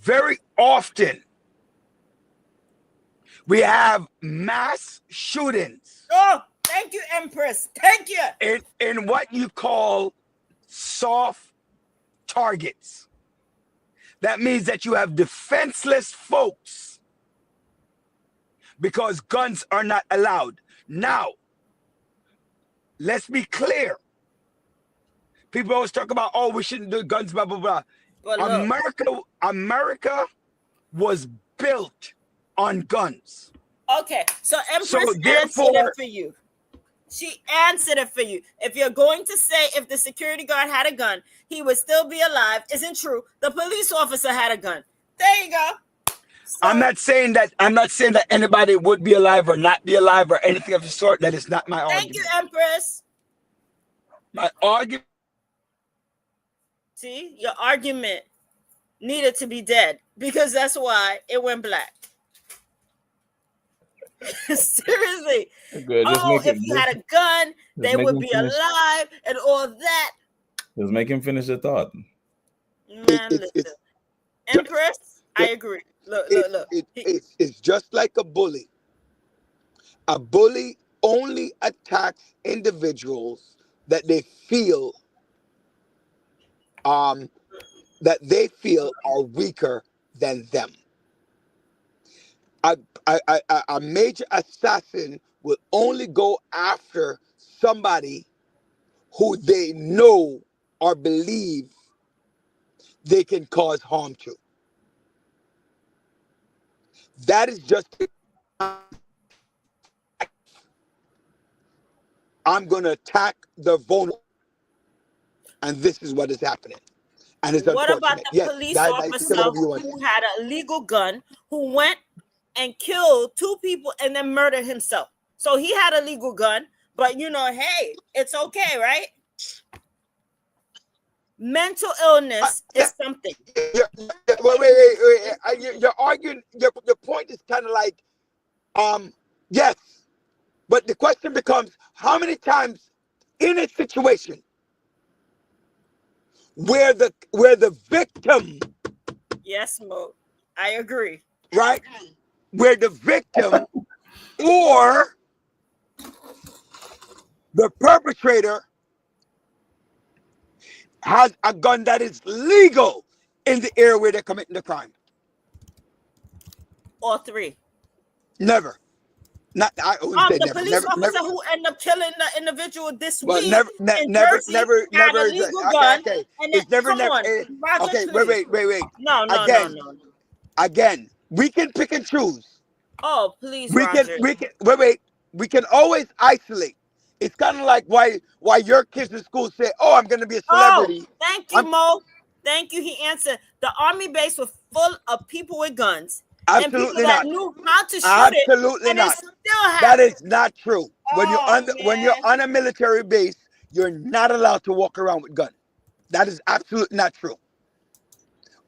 very often we have mass shootings Oh, thank you, Empress. Thank you. in what you call soft targets. That means that you have defenseless folks because guns are not allowed. Now, let's be clear. People always talk about, oh, we shouldn't do guns, blah, blah, blah. But look, America was built on guns. okay, so Empress So answered therefore, it for you. She answered it for you. If you're going to say if the security guard had a gun, he would still be alive, isn't true. The police officer had a gun. There you go. So, I'm not saying that anybody would be alive or not be alive or anything of the sort. That is not my thank you, argument. Empress. My argument. See, your argument needed to be dead because that's why it went black. Seriously. Good. Just Oh, make if it. he had a gun, they make would him be finish. alive and all that. Just make him finish the thought. Man, it's- listen. Empress, I agree. Look. It's just like a bully. A bully only attacks individuals that they feel are weaker than them. A major assassin will only go after somebody who they know or believe they can cause harm to. That is just, I'm going to attack the vulnerable. And this is what is happening. And it's What about unfortunate. the Yes, police that- officer whatever you want. who had a legal gun, who went and killed 2 people and then murdered himself? So he had a legal gun, but hey, it's okay, right? Mental illness is something. You're arguing. Your point is kind of like, yes, but the question becomes, how many times in a situation where the victim, Yes, Mo, I agree. right, where the victim or the perpetrator has a gun that is legal in the area where they're committing the crime. All 3. Never. Not I wouldn't say The never. police Never. officer Never. who ended up killing the individual this Well, week never. in Never. Jersey Never. had Never. a legal Okay. gun. Okay. And then, It's never. come Never. on, Roger, Okay. please. Wait. No. Again, we can pick and choose. Oh, please, We Roger. can. Wait. We can always isolate. It's kind of like why your kids in school say, "Oh, I'm going to be a celebrity." Oh, thank you, Mo. Thank you. He answered. The army base was full of people with guns. Absolutely and people that not. knew how to shoot Absolutely it. And not. it still happened. That is not true. When Oh, you're man. on a military base, you're not allowed to walk around with guns. That is absolutely not true.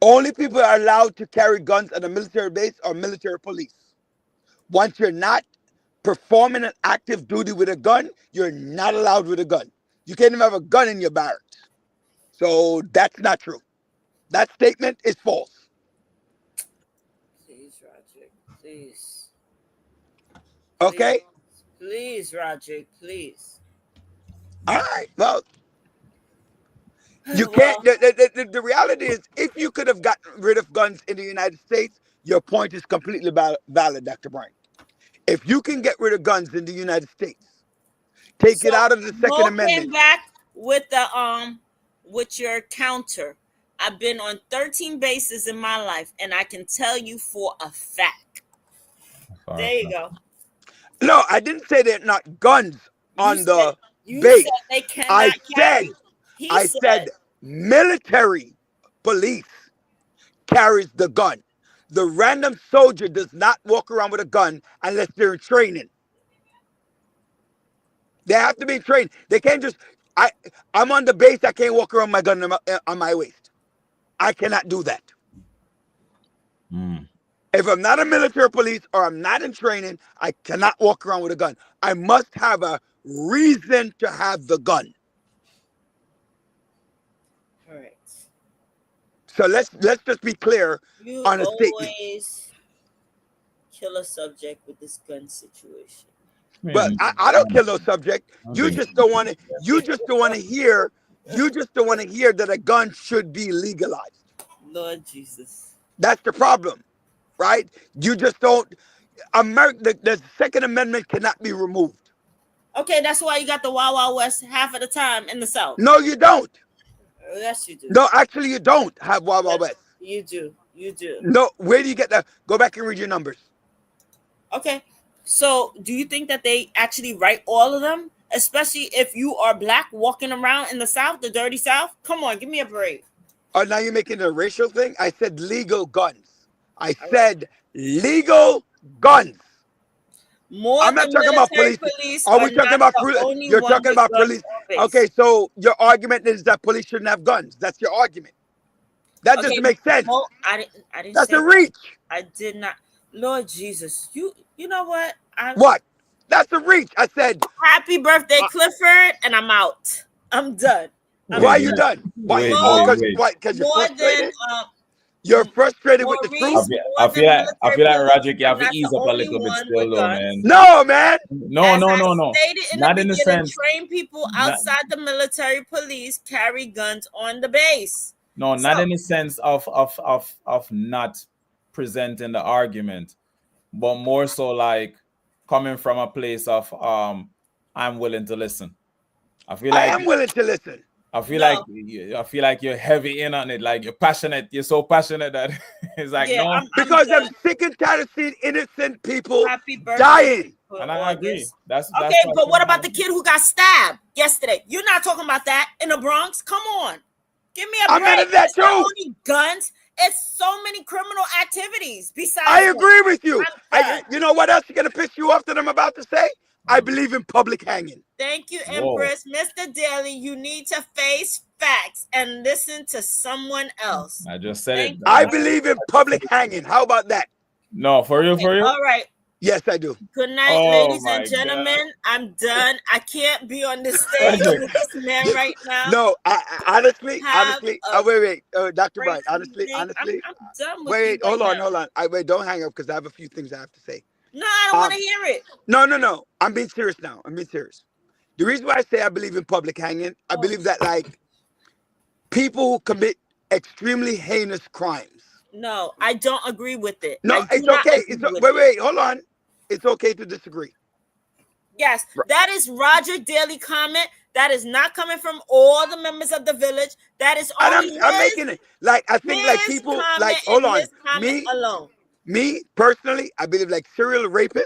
Only people are allowed to carry guns at a military base are military police. Once you're not performing an active duty with a gun, you're not allowed with a gun. You can't even have a gun in your barracks. So that's not true. That statement is false. Please, Roger. Please. Okay? Please, Roger. Please. All right. Well, you can't. The reality is, if you could have gotten rid of guns in the United States, your point is completely valid, Dr. Bryant. If you can get rid of guns in the United States, take it out of the Mo Second came Amendment. back with the with your counter. I've been on 13 bases in my life, and I can tell you for a fact. There you go. No, I didn't say they're not guns on You the You base. said they cannot I carry. said, He I said military police carries the gun. The random soldier does not walk around with a gun unless they're in training. They have to be trained. They can't just. I'm on the base. I can't walk around my gun on my waist. I cannot do that. Mm. If I'm not a military police or I'm not in training, I cannot walk around with a gun. I must have a reason to have the gun. All right. So let's just be clear You on a statement. always kill a subject with this gun situation. But I don't kill no subject. You just don't want to. You just don't want to hear. You just don't want to hear that a gun should be legalized. Lord Jesus. That's the problem, right? You just don't. The Second Amendment cannot be removed. Okay, that's why you got the Wild Wild West half of the time in the South. No, you don't. Yes, you do. No, actually, you don't have Wild Wild West. You do. You do. No, where do you get that? Go back and read your numbers. Okay. So, do you think that they actually write all of them? Especially if you are black walking around in the South, the dirty South? Come on, give me a break. Oh, now you're making a racial thing? I said legal guns. I said legal guns. More I'm not than talking about military police. Are we talking not about the police? only You're one talking with about guns police. on base. Okay, so your argument is that police shouldn't have guns. That's your argument. That Okay, doesn't make sense. No, I didn't That's say a reach. I did not. Lord Jesus, you know what? What? That's a reach. I said, Happy birthday, Clifford, and I'm out. I'm done. I'm why Wait, you done? Why? wait, Oh, wait. because you're more frustrated. than You're frustrated with the Maurice, truth. I feel like military Roger, you have police to are ease not up the a little only bit one still, with though, guns. man. No, man. No, As no, I no, no. stated in Not the in the beginning, sense. trained people Not, outside the military police carry guns on the base. no, not So- in the sense of not presenting the argument, but more so like coming from a place of I'm willing to listen. I feel I like am willing to listen. I feel No. like you're heavy in on it, like you're passionate. You're so passionate that it's like Yeah, no. I'm Because done. I'm sick and tired of seeing innocent people Happy birthday. dying. for And I agree. August. That's Okay, but what about the kid who got stabbed yesterday? You're not talking about that in the Bronx. Come on. Give me a I'm break. into that It's not too. only guns. It's so many criminal activities besides I guns. agree with you. I'm done. You know what else is going to piss you off that I'm about to say? I believe in public hanging. Thank you, Whoa. Empress. Mr. Daly, you need to face facts and listen to someone else. I just said Thank it. you. I believe in public hanging. How about that? No, for real, for real. All right. Yes, I do. Good night, Oh ladies my and gentlemen. I'm done. I can't be on this stage Frederick. with this man right now. No, I honestly, Have a wait, Dr. Great Brian, honestly, evening. I'm done with wait, you hold right on, now. wait, don't hang up because I have a few things I have to say. No, I don't want to hear it. No, I'm being serious now. I'm being serious. The reason why I say I believe in public hanging, I believe that like people who commit extremely heinous crimes. No, I don't agree with it. No, I do it's not okay. agree with it. Wait, hold on. It's okay to disagree. Yes, that is Roger Daly comment. That is not coming from all the members of the village. That is And only I'm making it like I think like his people comment like hold and on. his comment alone. Me personally, I believe like serial rapists,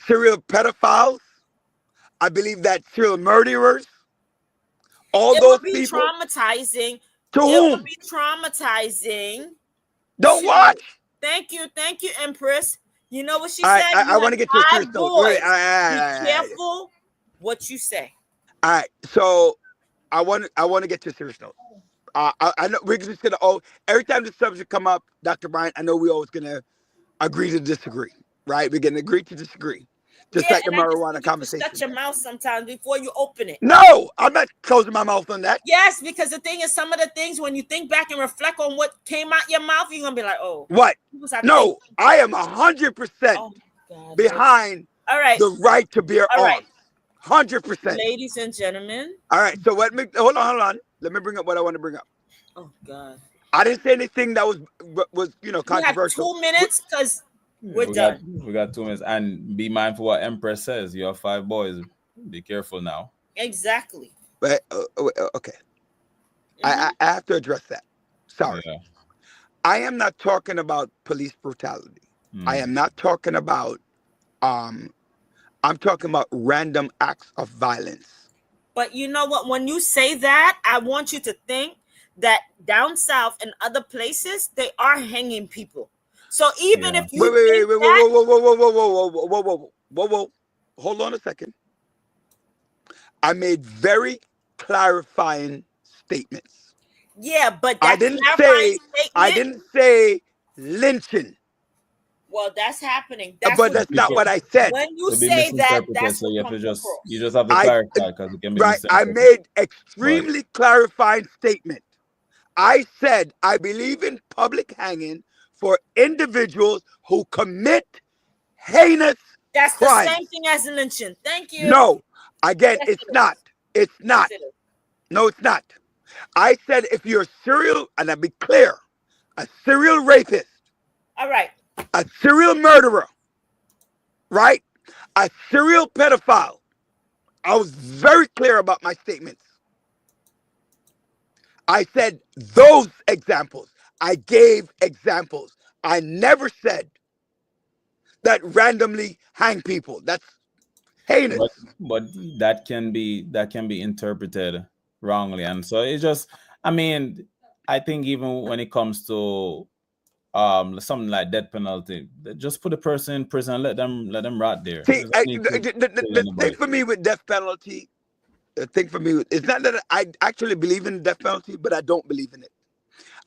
serial pedophiles. I believe that serial murderers, all It those would be people. traumatizing. To It whom? would be traumatizing. Don't to- watch. Thank you, Empress. You know what she All said? right, I You want to have get to a 5 serious note. Wait, boys. Be careful what you say. All right, so I want to get to a serious note. I know we're just gonna every time the subject come up, Dr. Brian, I know we're always gonna agree to disagree, right? We're gonna agree to disagree, just like the and I just marijuana need you to conversation. shut your mouth sometimes before you open it. No, I'm not closing my mouth on that. Yes, because the thing is, some of the things when you think back and reflect on what came out your mouth, you're gonna be like, "Oh, What? he was out No, there." I am 100% Oh my God. behind All right, the right to bear All right. arms. 100%. ladies and gentlemen. All right, so hold on. Let me bring up what I want to bring up. Oh God. I didn't say anything that was We have controversial. 2 minutes because we're done. We got 2 minutes, and be mindful what Empress says. You have 5 boys. Be careful now. Exactly. But okay, I have to address that. Sorry, Yeah. I am not talking about police brutality. I am not talking about I'm talking about random acts of violence. But you know what? When you say that, I want you to think that down south and other places they are hanging people. So even Yeah. if you Wait, think that, whoa. Hold on a second. I made very clarifying statements. Yeah, but I that didn't clarifying I statement, didn't say lynching, well, that's happening. That's but what that's you not do. what I said. When you To be say that, misinterpreted, that's so what you have to comes you across. just have to I clarify because it can be right. I misinterpreted. made But extremely clarifying statement. I said I believe in public hanging for individuals who commit heinous That's the crimes. same thing as lynching. Thank you. No, again, Yes, it's it not. is. It's Yes, not. it is. No, it's not. I said if you're a serial, and I'll be clear, a serial rapist, All right. a serial murderer, right? A serial pedophile. I was very clear about my statements. I said those examples. I gave examples. I never said that randomly hang people. That's heinous. but that can be interpreted wrongly, and so it just, I mean, I think even when it comes to something like death penalty, just put the person in prison and let them rot there. See, You don't need to kill the thing anybody. for me with death penalty, the thing for me is not that I actually believe in the death penalty, but I don't believe in it.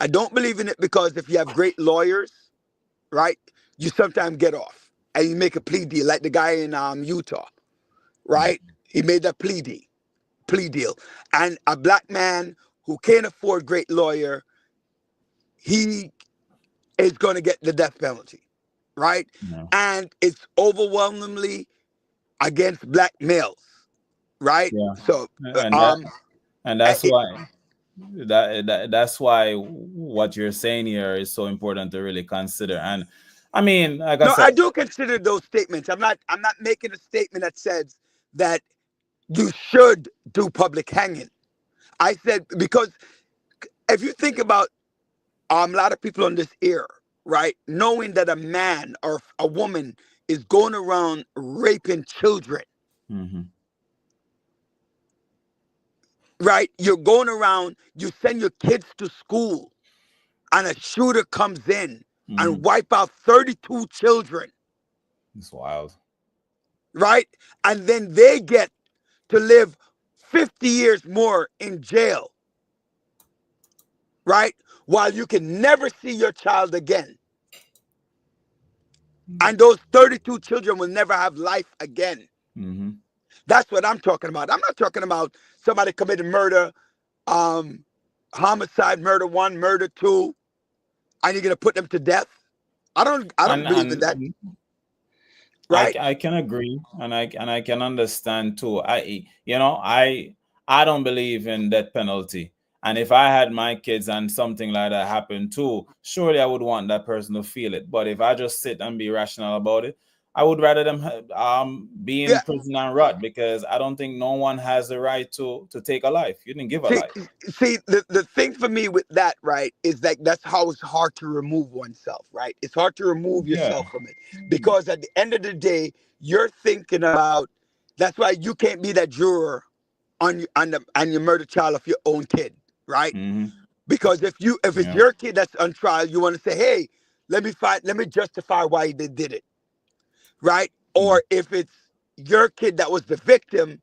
I don't believe in it because if you have great lawyers, right, you sometimes get off and you make a plea deal, like the guy in Utah, right? He made a plea deal, and a black man who can't afford great lawyer, he is going to get the death penalty, right? Yeah. And it's overwhelmingly against black males, right? Yeah. So, and that and that's it, why that's why what you're saying here is so important to really consider. And I mean, like I no, said, I do consider those statements. I'm not making a statement that says that you should do public hanging. I said because if you think about a lot of people on this ear, right, knowing that a man or a woman is going around raping children, mhm, right? You're going around, you send your kids to school, and a shooter comes in and mhm, wipe out 32 children, it's wild. right? And then they get to live 50 years more in jail, right? While you can never see your child again. And those 32 children will never have life again. Hmm. That's what I'm talking about. I'm not talking about somebody committed murder, homicide, murder one, murder two, and you're gonna put them to death. I don't believe in that, And right? I can agree, and I can understand too. I don't believe in death penalty. And if I had my kids and something like that happened too, surely I would want that person to feel it. But if I just sit and be rational about it, I would rather them be in Yeah. prison and rot, because I don't think no one has the right to take a life. You didn't give a See, life. the thing for me with that, right, is that that's how it's hard to remove oneself, right? It's hard to remove Yeah. yourself from it because at the end of the day, you're thinking about. That's why you can't be that juror on your murder trial of your own kid, right? Hmm. Because if it's Yeah. your kid that's on trial, you want to say, hey, let me justify why they did it, right? Or if it's your kid that was the victim,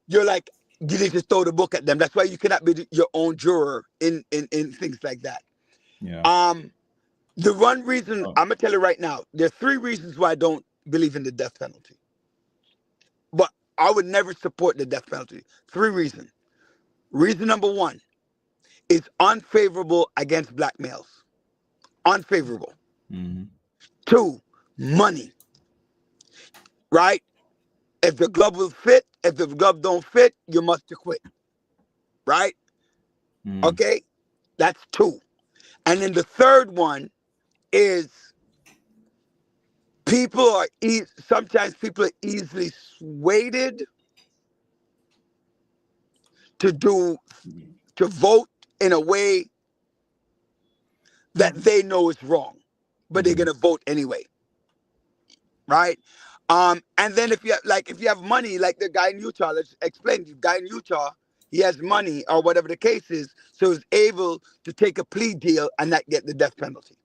you're like, you need to throw the book at them. That's why you cannot be your own juror in things like that. Yeah. The one reason Oh. I'm gonna tell you right now, there's 3 reasons why I don't believe in the death penalty. But I would never support the death penalty. 3 reasons. Reason number 1 is unfavorable against black males. Unfavorable. Hmm. 2, money. Right? If the glove will fit, if the glove don't fit, you must quit. Right? Hmm. Okay? That's 2. And then the third one is sometimes people are easily swayed to vote in a way that they know is wrong, but they're gonna vote anyway, right? And then if you have money, like the guy in Utah, let's explain. The guy in Utah, he has money or whatever the case is, so he's able to take a plea deal and not get the death penalty.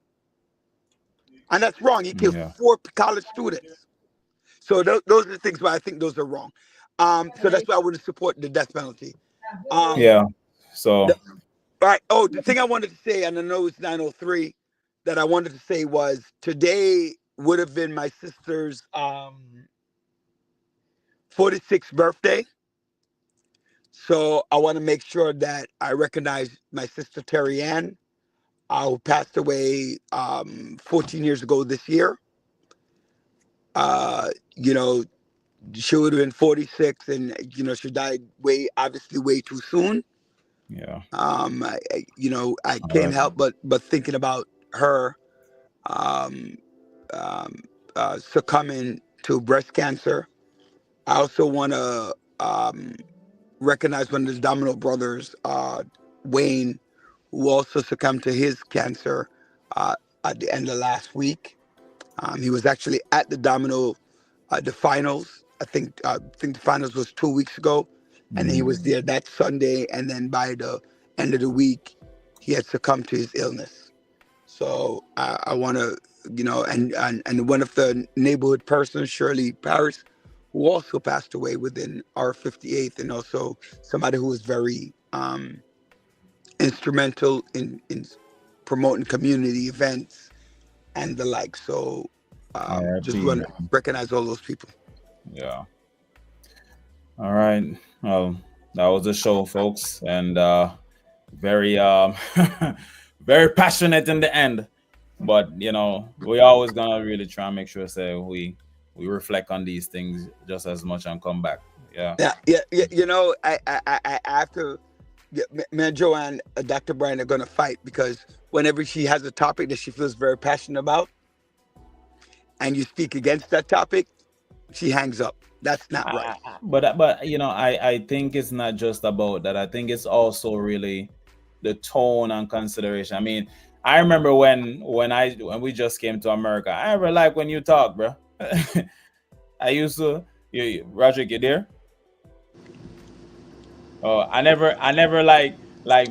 And that's wrong. He killed Yeah. 4 college students. So those are the things why I think those are wrong. So that's why I would support the death penalty. Yeah. So The, right. Oh, the thing I wanted to say, and I know it's 9:03, that I wanted to say was today would have been my sister's 46th birthday. So I want to make sure that I recognize my sister Terry Ann, who passed away 14 years ago this year. You know, she would have been 46, and she died obviously way too soon. yeah. I All can't right. help but thinking about her um, succumbing to breast cancer. I also want to recognize one of the Domino brothers, Wayne, who also succumbed to his cancer at the end of last week. He was actually at the Domino, the finals. I think the finals was 2 weeks ago, and he was there that Sunday. And then by the end of the week, he had succumbed to his illness. So I want to, and one of the neighborhood persons, Shirley Paris, who also passed away within our 58th, and also somebody who was very instrumental in promoting community events and the like. So just R.I.P. want to recognize all those people. Yeah. All right. Well, that was the show, folks, and very very passionate in the end. But we always gonna really try and make sure we reflect on these things just as much and come back. Yeah. Yeah. I have to. Yeah, me and Joanne, Dr. Brian are gonna fight because whenever she has a topic that she feels very passionate about, and you speak against that topic, she hangs up. That's not right. But I think it's not just about that. I think it's also really the tone and consideration. I mean, I remember when we just came to America. I never like when you talk, bro. I used to. Roderick, you there? Oh, I never like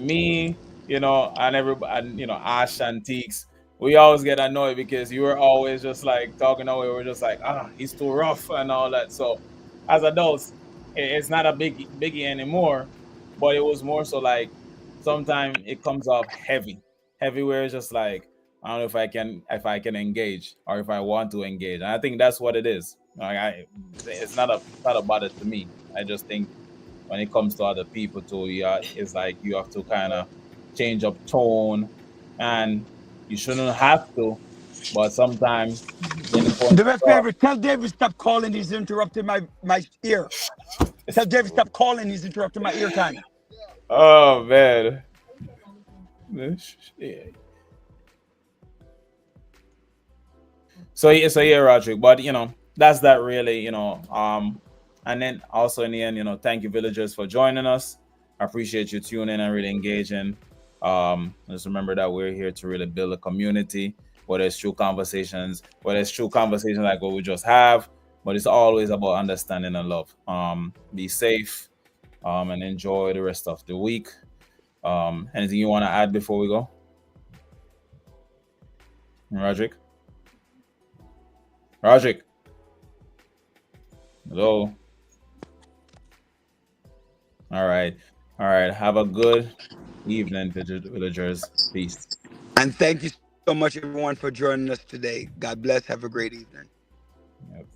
me. Ash Antiques. We always get annoyed because you were always just like talking away. We're just like, he's too rough and all that. So, as adults, it's not a biggie anymore. But it was more so like sometimes it comes off heavy where it's just like I don't know if I can engage or if I want to engage. And I think that's what it is. Like it's not about it to me. I just think when it comes to other people too, it's like you have to kind of change up tone, and you shouldn't have to, but sometimes when it comes Do me a to talk, favor, tell David stop calling. He's interrupting my ear. Tell David stop calling. He's interrupting my ear time. oh man. So yeah, Roderick, but that's that really, and then also in the end, thank you villagers for joining us. I appreciate you tuning and really engaging. Just remember that we're here to really build a community, whether it's true conversations, like what we just have, but it's always about understanding and love. Be safe, and enjoy the rest of the week. Anything you want to add before we go, Roderick? Roderick, hello. All right, have a good evening, villagers. Peace. And thank you so much, everyone, for joining us today. God bless. Have a great evening. Yep.